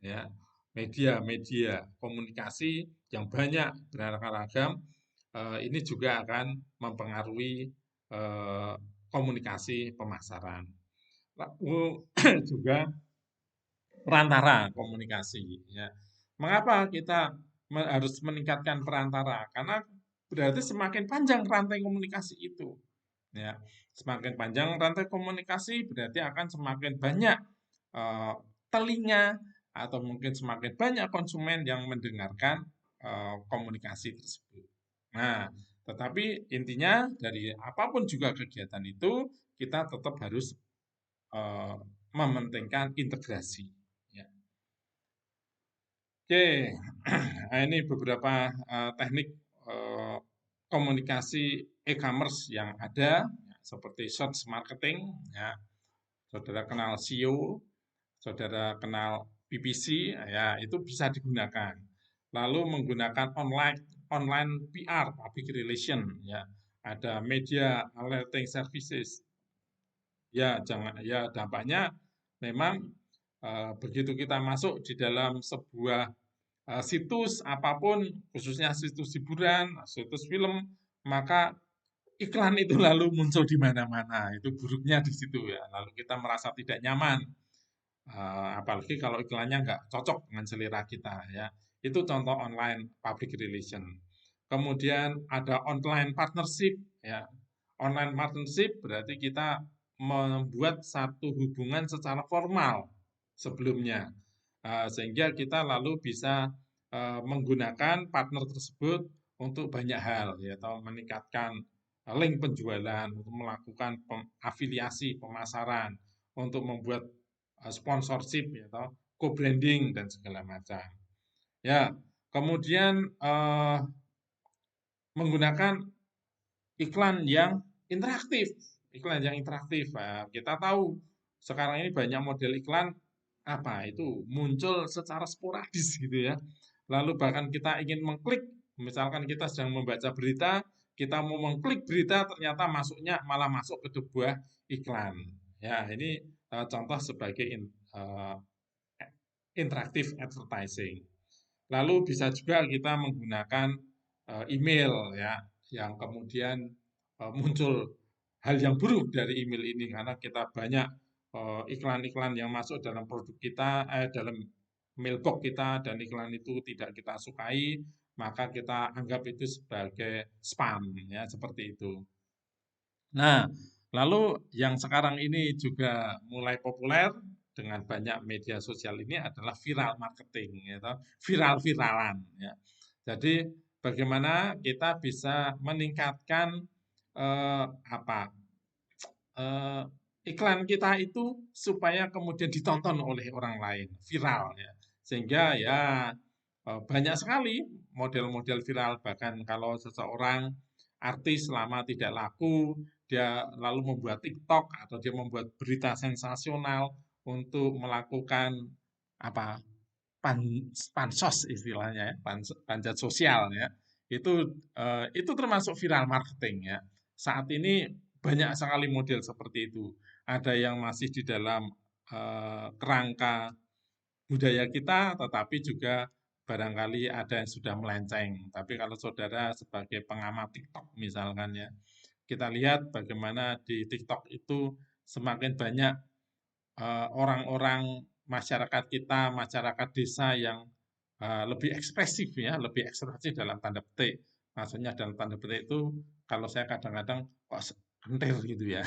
ya. Media komunikasi yang banyak beraneka ragam ini juga akan mempengaruhi komunikasi pemasaran. Lalu juga perantara komunikasi. Ya. Mengapa kita harus meningkatkan perantara? Karena berarti semakin panjang rantai komunikasi itu. Ya, semakin panjang rantai komunikasi berarti akan semakin banyak telinga atau mungkin semakin banyak konsumen yang mendengarkan komunikasi tersebut. Nah, tetapi intinya dari apapun juga kegiatan itu kita tetap harus eh, mementingkan integrasi. Ya. Oke, nah ini beberapa teknik eh, komunikasi e-commerce yang ada, ya, seperti search marketing, ya. Saudara kenal SEO, saudara kenal PPC, ya itu bisa digunakan. Lalu menggunakan online online PR, public relation, ya. Ada media alerting services. Ya, jangan ya dampaknya memang begitu kita masuk di dalam sebuah situs apapun, khususnya situs hiburan, situs film, maka iklan itu lalu muncul di mana-mana. Itu buruknya di situ ya. Lalu kita merasa tidak nyaman. Apalagi kalau iklannya nggak cocok dengan selera kita ya. Itu contoh online public relation. Kemudian ada online partnership ya. Online partnership berarti kita membuat satu hubungan secara formal sebelumnya. Sehingga kita lalu bisa menggunakan partner tersebut untuk banyak hal ya, atau meningkatkan link penjualan, untuk melakukan afiliasi pemasaran, untuk membuat sponsorship atau co-branding dan segala macam. Ya, kemudian menggunakan iklan yang interaktif. Iklan yang interaktif. Nah, kita tahu sekarang ini banyak model iklan apa itu muncul secara sporadis gitu ya. Lalu bahkan kita ingin mengklik, misalkan kita sedang membaca berita, kita mau mengklik berita ternyata masuknya malah masuk ke sebuah iklan. Ya, ini contoh sebagai interactive advertising. Lalu bisa juga kita menggunakan email ya, yang kemudian muncul hal yang buruk dari email ini karena kita banyak iklan-iklan yang masuk dalam produk kita, dalam mailbox kita dan iklan itu tidak kita sukai, maka kita anggap itu sebagai spam ya, seperti itu. Nah, lalu yang sekarang ini juga mulai populer dengan banyak media sosial ini adalah viral marketing, ya toh, viral-viralan, ya. Jadi bagaimana kita bisa meningkatkan apa eh, iklan kita itu supaya kemudian ditonton oleh orang lain, viral ya. Sehingga ya banyak sekali model-model viral, bahkan kalau seseorang artis lama tidak laku, dia lalu membuat TikTok atau dia membuat berita sensasional untuk melakukan apa pansos istilahnya ya, panjat sosial ya. Itu termasuk viral marketing ya. Saat ini banyak sekali model seperti itu. Ada yang masih di dalam kerangka budaya kita, tetapi juga barangkali ada yang sudah melenceng. Tapi kalau saudara sebagai pengamat TikTok misalkan ya, kita lihat bagaimana di TikTok itu semakin banyak orang-orang masyarakat kita, masyarakat desa yang lebih ekspresif ya, lebih ekspresif dalam tanda petik. Maksudnya dalam tanda petik itu kalau saya kadang-kadang kok kentir gitu ya.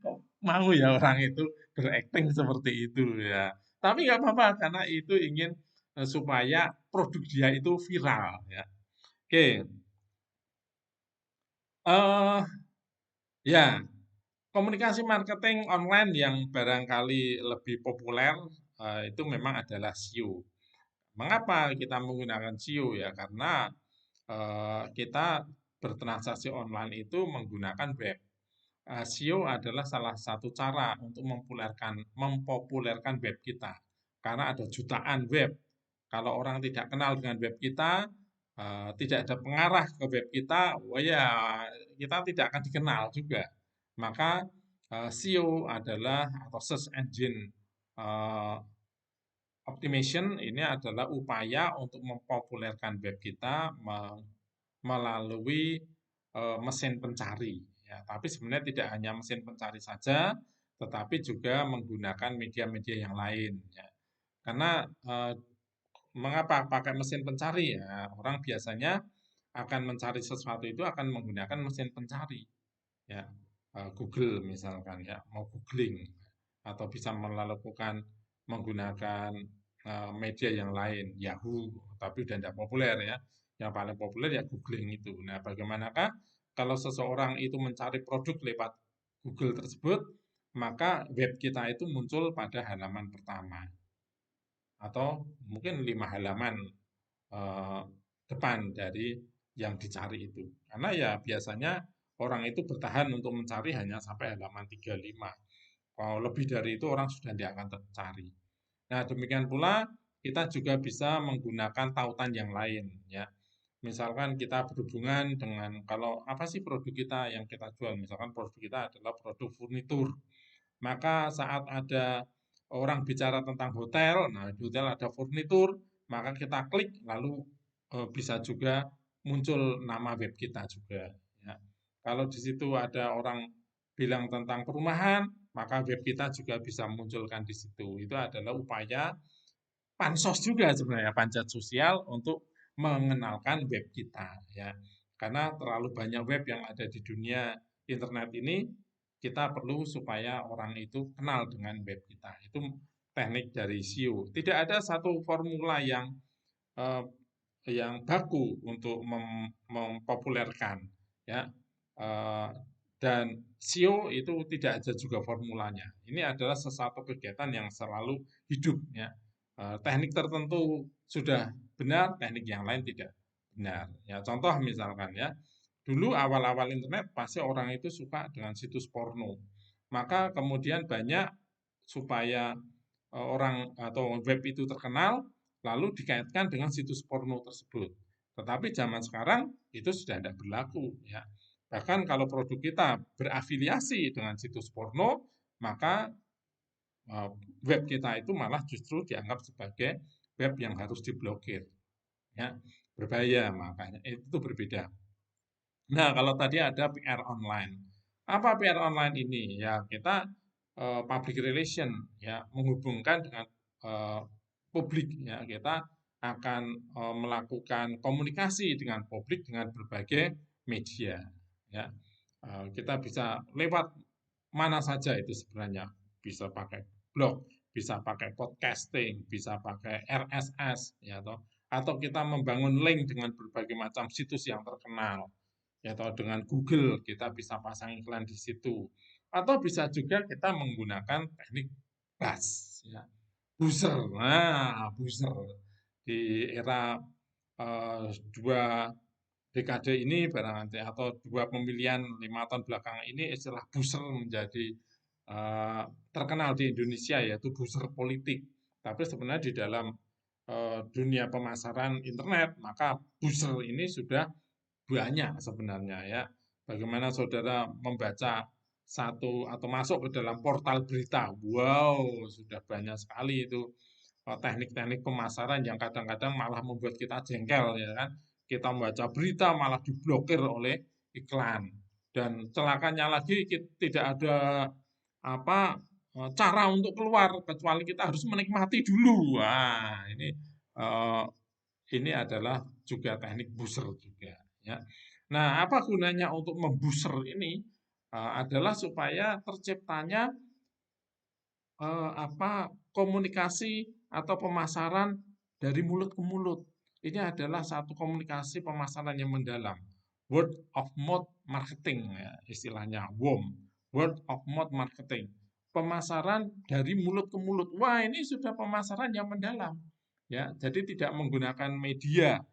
Kok mau ya orang itu berakting seperti itu ya. Tapi nggak apa-apa karena itu ingin supaya produk dia itu viral ya. Oke, eh ya komunikasi marketing online yang barangkali lebih populer itu memang adalah SEO. Mengapa kita menggunakan SEO ya? Karena kita bertransaksi online itu menggunakan web. SEO adalah salah satu cara untuk mempopulerkan web kita. Karena ada jutaan web. Kalau orang tidak kenal dengan web kita, tidak ada pengarah ke web kita, wah ya kita tidak akan dikenal juga. Maka SEO adalah atau search engine eh, optimization ini adalah upaya untuk mempopulerkan web kita melalui mesin pencari. Ya, tapi sebenarnya tidak hanya mesin pencari saja, tetapi juga menggunakan media-media yang lain. Ya. Karena mengapa pakai mesin pencari ya? Orang biasanya akan mencari sesuatu itu akan menggunakan mesin pencari. Ya, Google misalkan ya, mau googling atau bisa melakukan menggunakan media yang lain, Yahoo, tapi udah tidak populer ya. Yang paling populer ya googling itu. Nah, bagaimanakah kalau seseorang itu mencari produk lewat Google tersebut, maka web kita itu muncul pada halaman pertama atau mungkin 5 halaman eh, depan dari yang dicari itu. Karena ya biasanya orang itu bertahan untuk mencari hanya sampai halaman 35. Kalau lebih dari itu orang sudah tidak akan tercari. Nah, demikian pula kita juga bisa menggunakan tautan yang lain ya. Misalkan kita berhubungan dengan kalau apa sih produk kita yang kita jual? Misalkan produk kita adalah produk furnitur. Maka saat ada orang bicara tentang hotel, nah di hotel ada furnitur, maka kita klik lalu bisa juga muncul nama web kita juga. Ya. Kalau di situ ada orang bilang tentang perumahan, maka web kita juga bisa munculkan di situ. Itu adalah upaya pansos juga sebenarnya panjat sosial untuk mengenalkan web kita ya. Karena terlalu banyak web yang ada di dunia internet ini, kita perlu supaya orang itu kenal dengan web kita. Itu teknik dari SEO. Tidak ada satu formula eh, yang baku untuk mempopulerkan. ya. Eh, dan SEO itu tidak ada juga formulanya. Ini adalah sesuatu kegiatan yang selalu hidup, ya. Teknik tertentu sudah benar, teknik yang lain tidak benar. Ya, contoh misalkan ya, dulu awal-awal internet pasti orang itu suka dengan situs porno. Maka kemudian banyak supaya orang atau web itu terkenal, lalu dikaitkan dengan situs porno tersebut. Tetapi zaman sekarang itu sudah tidak berlaku, ya. Bahkan kalau produk kita berafiliasi dengan situs porno, maka eh, web kita itu malah justru dianggap sebagai web yang harus diblokir, ya. Berbahaya, makanya itu berbeda. Nah, kalau tadi ada PR online. Apa PR online ini? Ya, kita public relation, ya, menghubungkan dengan eh, publik, ya. Kita akan melakukan komunikasi dengan publik dengan berbagai media, ya. Kita bisa lewat mana saja itu sebenarnya. Bisa pakai blog, bisa pakai podcasting, bisa pakai RSS, ya, atau kita membangun link dengan berbagai macam situs yang terkenal, ya, atau dengan Google kita bisa pasang iklan di situ, atau bisa juga kita menggunakan teknik buzz, ya, buzzer. Nah, buzzer di era dua dekade ini barangkali atau dua pemilihan 5 tahun belakangan ini istilah buzzer menjadi terkenal di Indonesia, yaitu buzzer politik. Tapi sebenarnya di dalam dunia pemasaran internet maka buzzer ini sudah banyak sebenarnya, ya. Bagaimana saudara membaca satu atau masuk ke dalam portal berita, wow, sudah banyak sekali itu teknik-teknik pemasaran yang kadang-kadang malah membuat kita jengkel, ya kan. Kita membaca berita malah diblokir oleh iklan. Dan celakanya lagi tidak ada apa cara untuk keluar kecuali kita harus menikmati dulu. Wah, eh, ini adalah juga teknik buzzer juga, ya. Nah, apa gunanya untuk membooster ini? Adalah supaya terciptanya komunikasi atau pemasaran dari mulut ke mulut. Ini adalah satu komunikasi pemasaran yang mendalam. Word of mouth marketing, ya, istilahnya WOM. Word of mouth marketing. Pemasaran dari mulut ke mulut. Wah, ini sudah pemasaran yang mendalam. Ya, jadi tidak menggunakan media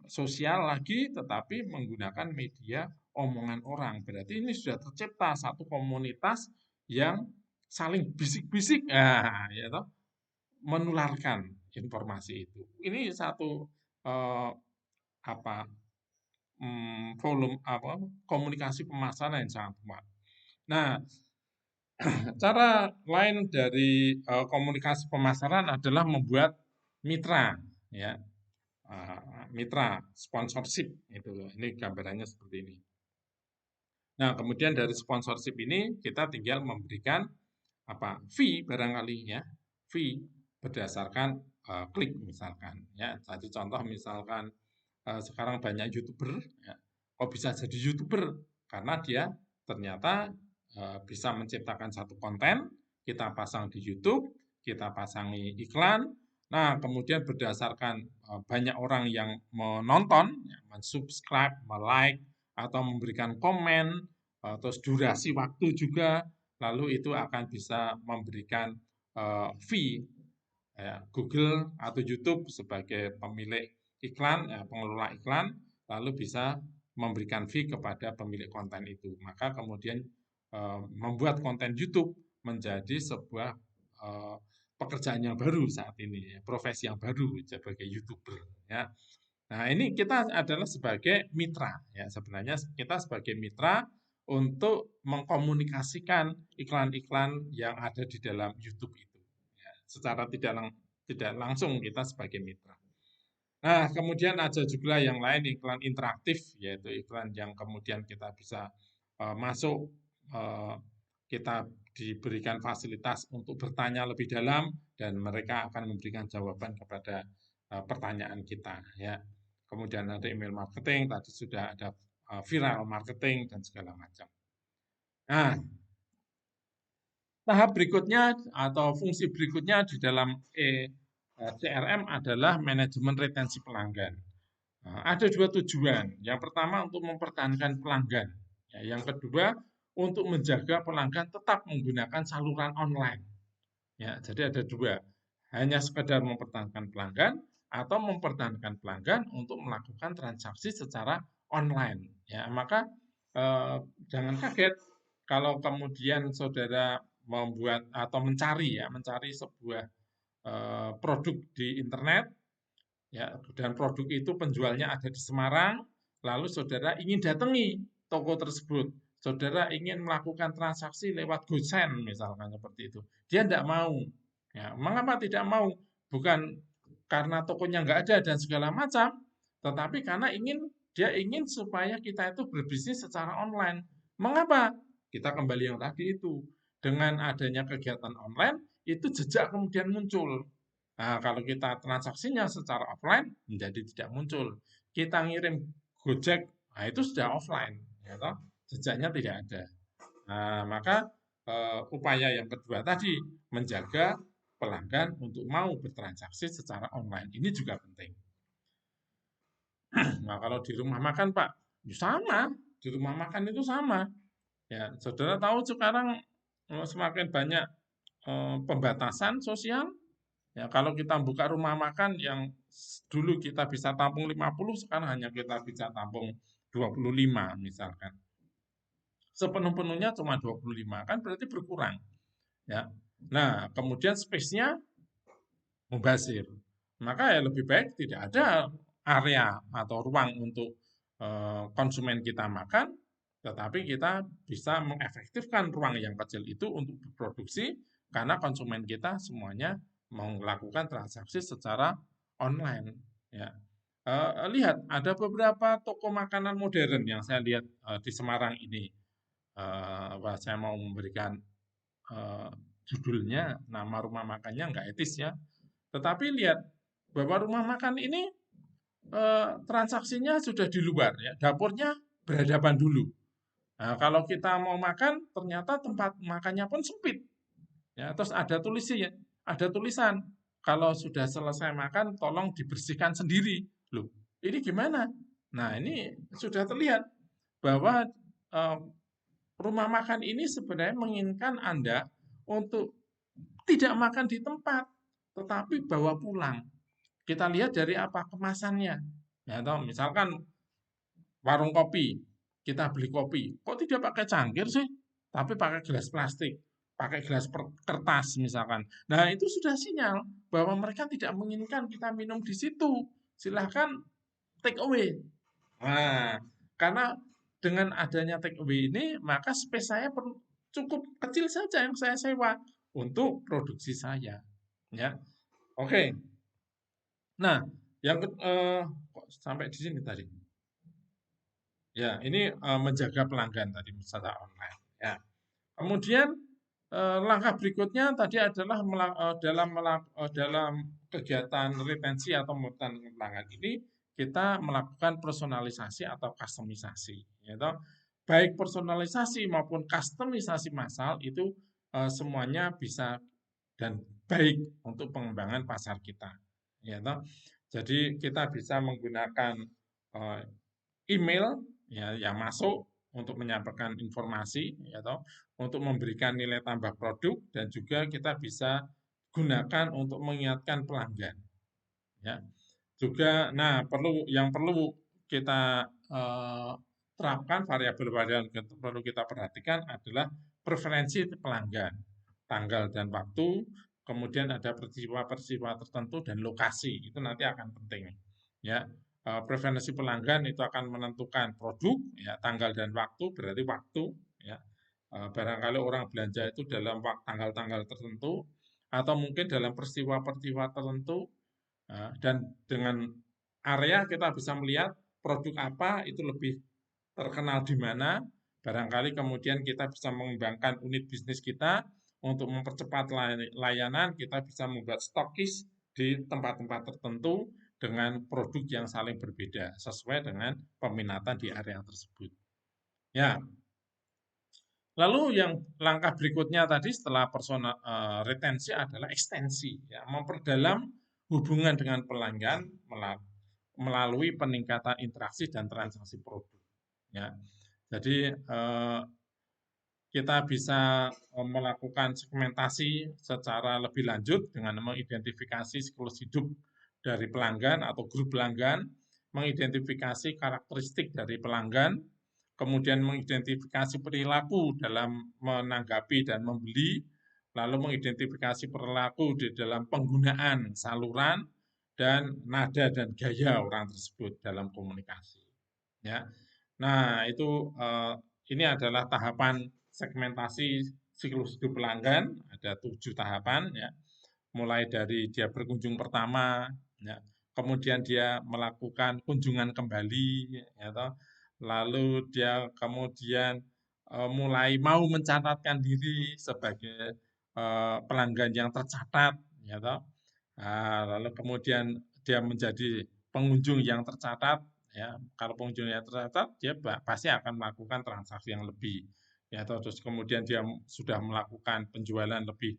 sosial lagi, tetapi menggunakan media omongan orang. Berarti ini sudah tercipta satu komunitas yang saling bisik-bisik, ya toh, menularkan informasi itu. Ini satu eh, apa volume komunikasi pemasaran yang sangat kuat. Nah, cara lain dari komunikasi pemasaran adalah membuat mitra, ya. Mitra sponsorship itu. Ini gambarannya seperti ini. Nah, kemudian dari sponsorship ini kita tinggal memberikan fee barangkali, ya, fee berdasarkan klik misalkan, ya. Jadi contoh misalkan sekarang banyak YouTuber, ya, kok bisa jadi YouTuber karena dia ternyata bisa menciptakan satu konten, kita pasang di YouTube, kita pasangi iklan. Nah, kemudian berdasarkan banyak orang yang menonton, ya, mensubscribe, like, atau memberikan komen, terus durasi waktu juga, lalu itu akan bisa memberikan fee, ya, Google atau YouTube sebagai pemilik iklan, ya, pengelola iklan, lalu bisa memberikan fee kepada pemilik konten itu. Maka kemudian membuat konten YouTube menjadi sebuah pekerjaan yang baru saat ini, ya, profesi yang baru sebagai YouTuber, ya. Nah, ini kita adalah sebagai mitra, ya. Sebenarnya kita sebagai mitra untuk mengkomunikasikan iklan-iklan yang ada di dalam YouTube itu, ya. Secara tidak langsung kita sebagai mitra. Nah, kemudian ada juga yang lain iklan interaktif, yaitu iklan yang kemudian kita bisa masuk, eh, kita diberikan fasilitas untuk bertanya lebih dalam dan mereka akan memberikan jawaban kepada pertanyaan kita, ya. Kemudian ada email marketing, tadi sudah ada viral marketing dan segala macam. Nah, tahap berikutnya atau fungsi berikutnya di dalam CRM adalah manajemen retensi pelanggan. Nah, ada dua tujuan. Yang pertama untuk mempertahankan pelanggan. Ya, yang kedua untuk menjaga pelanggan tetap menggunakan saluran online. Ya, jadi ada dua. Hanya sekedar mempertahankan pelanggan atau mempertahankan pelanggan untuk melakukan transaksi secara online. Ya, maka eh, jangan kaget kalau kemudian saudara membuat atau mencari sebuah produk di internet, ya, dan produk itu penjualnya ada di Semarang, lalu saudara ingin datangi toko tersebut, saudara ingin melakukan transaksi lewat GoSend misalkan seperti itu, dia tidak mau. Ya, mengapa tidak mau? Bukan karena tokonya nggak ada dan segala macam, tetapi karena dia ingin supaya kita itu berbisnis secara online. Mengapa? Kita kembali yang tadi itu, dengan adanya kegiatan online, itu jejak kemudian muncul. Nah, kalau kita transaksinya secara offline menjadi tidak muncul. Kita ngirim Gojek, nah itu sudah offline, ya toh? Jejaknya tidak ada. Nah, maka upaya yang kedua tadi menjaga pelanggan untuk mau bertransaksi secara online ini juga penting. Nah, kalau di rumah makan, Pak, ya sama. Di rumah makan itu sama. Ya, saudara tahu sekarang semakin banyak pembatasan sosial. Ya, kalau kita buka rumah makan yang dulu kita bisa tampung 50, sekarang hanya kita bisa tampung 25 misalkan. Sepenuh-penuhnya cuma 25, kan berarti berkurang. Ya. Nah, kemudian space-nya mubazir. Maka ya lebih baik tidak ada area atau ruang untuk konsumen kita makan, tetapi kita bisa mengefektifkan ruang yang kecil itu untuk berproduksi karena konsumen kita semuanya melakukan transaksi secara online. Ya. Lihat ada beberapa toko makanan modern yang saya lihat di Semarang ini. Saya mau memberikan eh, judulnya, nama rumah makannya nggak etis ya. Tetapi lihat bahwa rumah makan ini transaksinya sudah di luar ya, dapurnya berhadapan dulu. Nah, kalau kita mau makan, ternyata tempat makannya pun sempit. Ya, terus ada tulisan, kalau sudah selesai makan, tolong dibersihkan sendiri. Loh, ini gimana? Nah, ini sudah terlihat bahwa eh, rumah makan ini sebenarnya menginginkan Anda untuk tidak makan di tempat, tetapi bawa pulang. Kita lihat dari apa kemasannya. Ya, toh, misalkan warung kopi, kita beli kopi, kok tidak pakai cangkir sih? Tapi pakai gelas plastik, pakai gelas kertas misalkan. Nah, itu sudah sinyal bahwa mereka tidak menginginkan kita minum di situ. Silahkan take away. Nah, karena dengan adanya take away ini, maka space saya cukup kecil saja yang saya sewa untuk produksi saya. Ya, oke. Nah, kok sampai di sini tadi. Ya, ini menjaga pelanggan tadi secara online. Ya. Kemudian langkah berikutnya tadi adalah dalam kegiatan retensi atau mempertahankan pelanggan ini kita melakukan personalisasi atau kustomisasi. Ya, toh. Baik personalisasi maupun kustomisasi massal itu semuanya bisa dan baik untuk pengembangan pasar kita. Ya, toh. Jadi kita bisa menggunakan eh, email ya yang masuk untuk menyampaikan informasi ya toh, untuk memberikan nilai tambah produk dan juga kita bisa gunakan untuk mengingatkan pelanggan ya. Juga nah perlu kita terapkan variabel-variabel yang perlu kita perhatikan adalah preferensi pelanggan, tanggal dan waktu, kemudian ada peristiwa-peristiwa tertentu dan lokasi. Itu nanti akan penting. Ya, preferensi pelanggan itu akan menentukan produk, ya, tanggal dan waktu berarti waktu, ya. Barangkali orang belanja itu dalam tanggal-tanggal tertentu atau mungkin dalam peristiwa-peristiwa tertentu. Dan dengan area kita bisa melihat produk apa itu lebih terkenal di mana. Barangkali kemudian kita bisa mengembangkan unit bisnis kita untuk mempercepat layanan, kita bisa membuat stokis di tempat-tempat tertentu dengan produk yang saling berbeda sesuai dengan peminatan di area tersebut. Ya, lalu yang langkah berikutnya tadi setelah retensi adalah ekstensi, ya, memperdalam hubungan dengan pelanggan melalui peningkatan interaksi dan transaksi produk. Ya, jadi kita bisa melakukan segmentasi secara lebih lanjut dengan mengidentifikasi siklus hidup dari pelanggan atau grup pelanggan, mengidentifikasi karakteristik dari pelanggan, kemudian mengidentifikasi perilaku dalam menanggapi dan membeli, lalu mengidentifikasi perilaku di dalam penggunaan saluran, dan nada dan gaya orang tersebut dalam komunikasi. Ya, nah itu ini adalah tahapan segmentasi siklus hidup pelanggan, ada 7 tahapan ya. Mulai dari dia berkunjung pertama, ya, kemudian dia melakukan kunjungan kembali, ya toh. Lalu dia kemudian mulai mau mencatatkan diri sebagai pelanggan yang tercatat, ya toh. Nah, lalu kemudian dia menjadi pengunjung yang tercatat, ya. Kalau pengunjung yang tercatat, dia pasti akan melakukan transaksi yang lebih, ya. Terus kemudian dia sudah melakukan penjualan lebih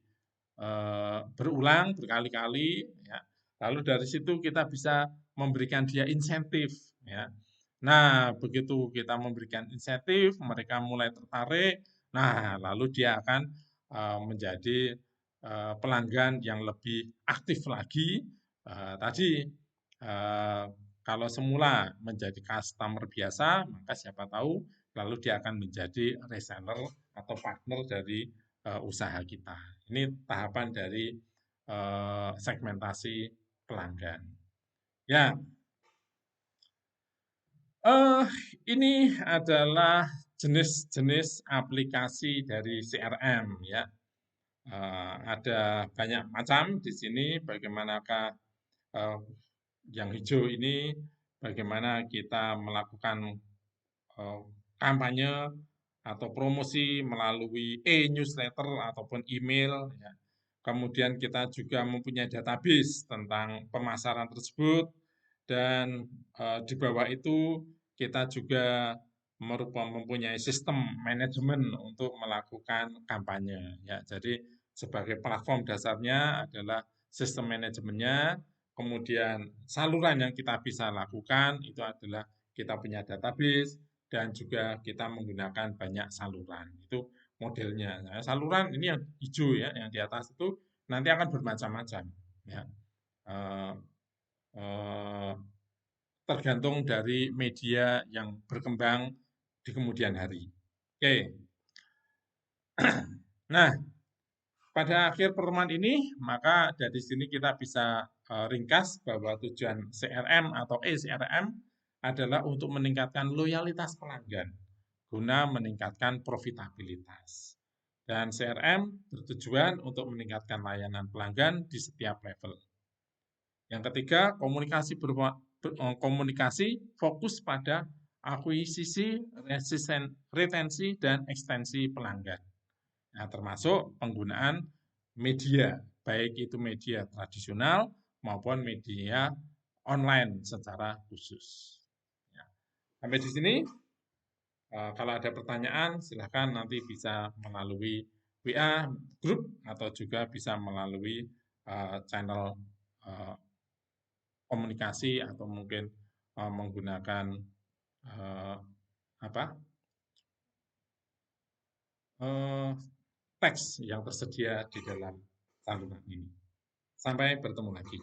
berulang berkali-kali, ya. Lalu dari situ kita bisa memberikan dia insentif, ya. Nah, begitu kita memberikan insentif, mereka mulai tertarik. Nah, lalu dia akan menjadi pelanggan yang lebih aktif lagi. Tadi kalau semula menjadi customer biasa, maka siapa tahu lalu dia akan menjadi reseller atau partner dari usaha kita. Ini tahapan dari segmentasi pelanggan. Ya, eh ini adalah jenis-jenis aplikasi dari CRM ya. Ada banyak macam di sini. Bagaimanakah eh, yang hijau ini? Bagaimana kita melakukan eh, kampanye atau promosi melalui e-newsletter ataupun email. Ya. Kemudian kita juga mempunyai database tentang pemasaran tersebut dan di bawah itu kita juga mempunyai sistem manajemen untuk melakukan kampanye. Ya, jadi sebagai platform dasarnya adalah sistem manajemennya, kemudian saluran yang kita bisa lakukan itu adalah kita punya database dan juga kita menggunakan banyak saluran. Itu modelnya. Nah, saluran ini yang hijau ya, yang di atas itu nanti akan bermacam-macam. Ya. Eh, eh, Tergantung dari media yang berkembang di kemudian hari. Oke, nah pada akhir pertemuan ini maka dari sini kita bisa ringkas bahwa tujuan CRM atau eCRM adalah untuk meningkatkan loyalitas pelanggan guna meningkatkan profitabilitas. Dan CRM bertujuan untuk meningkatkan layanan pelanggan di setiap level. Yang ketiga, komunikasi fokus pada akuisisi, retensi, dan ekstensi pelanggan. Nah, termasuk penggunaan media, baik itu media tradisional maupun media online secara khusus. Ya. Sampai di sini, kalau ada pertanyaan silahkan nanti bisa melalui WA grup atau juga bisa melalui channel komunikasi atau mungkin menggunakan eh, apa eh, teks yang tersedia di dalam saluran ini. Sampai bertemu lagi.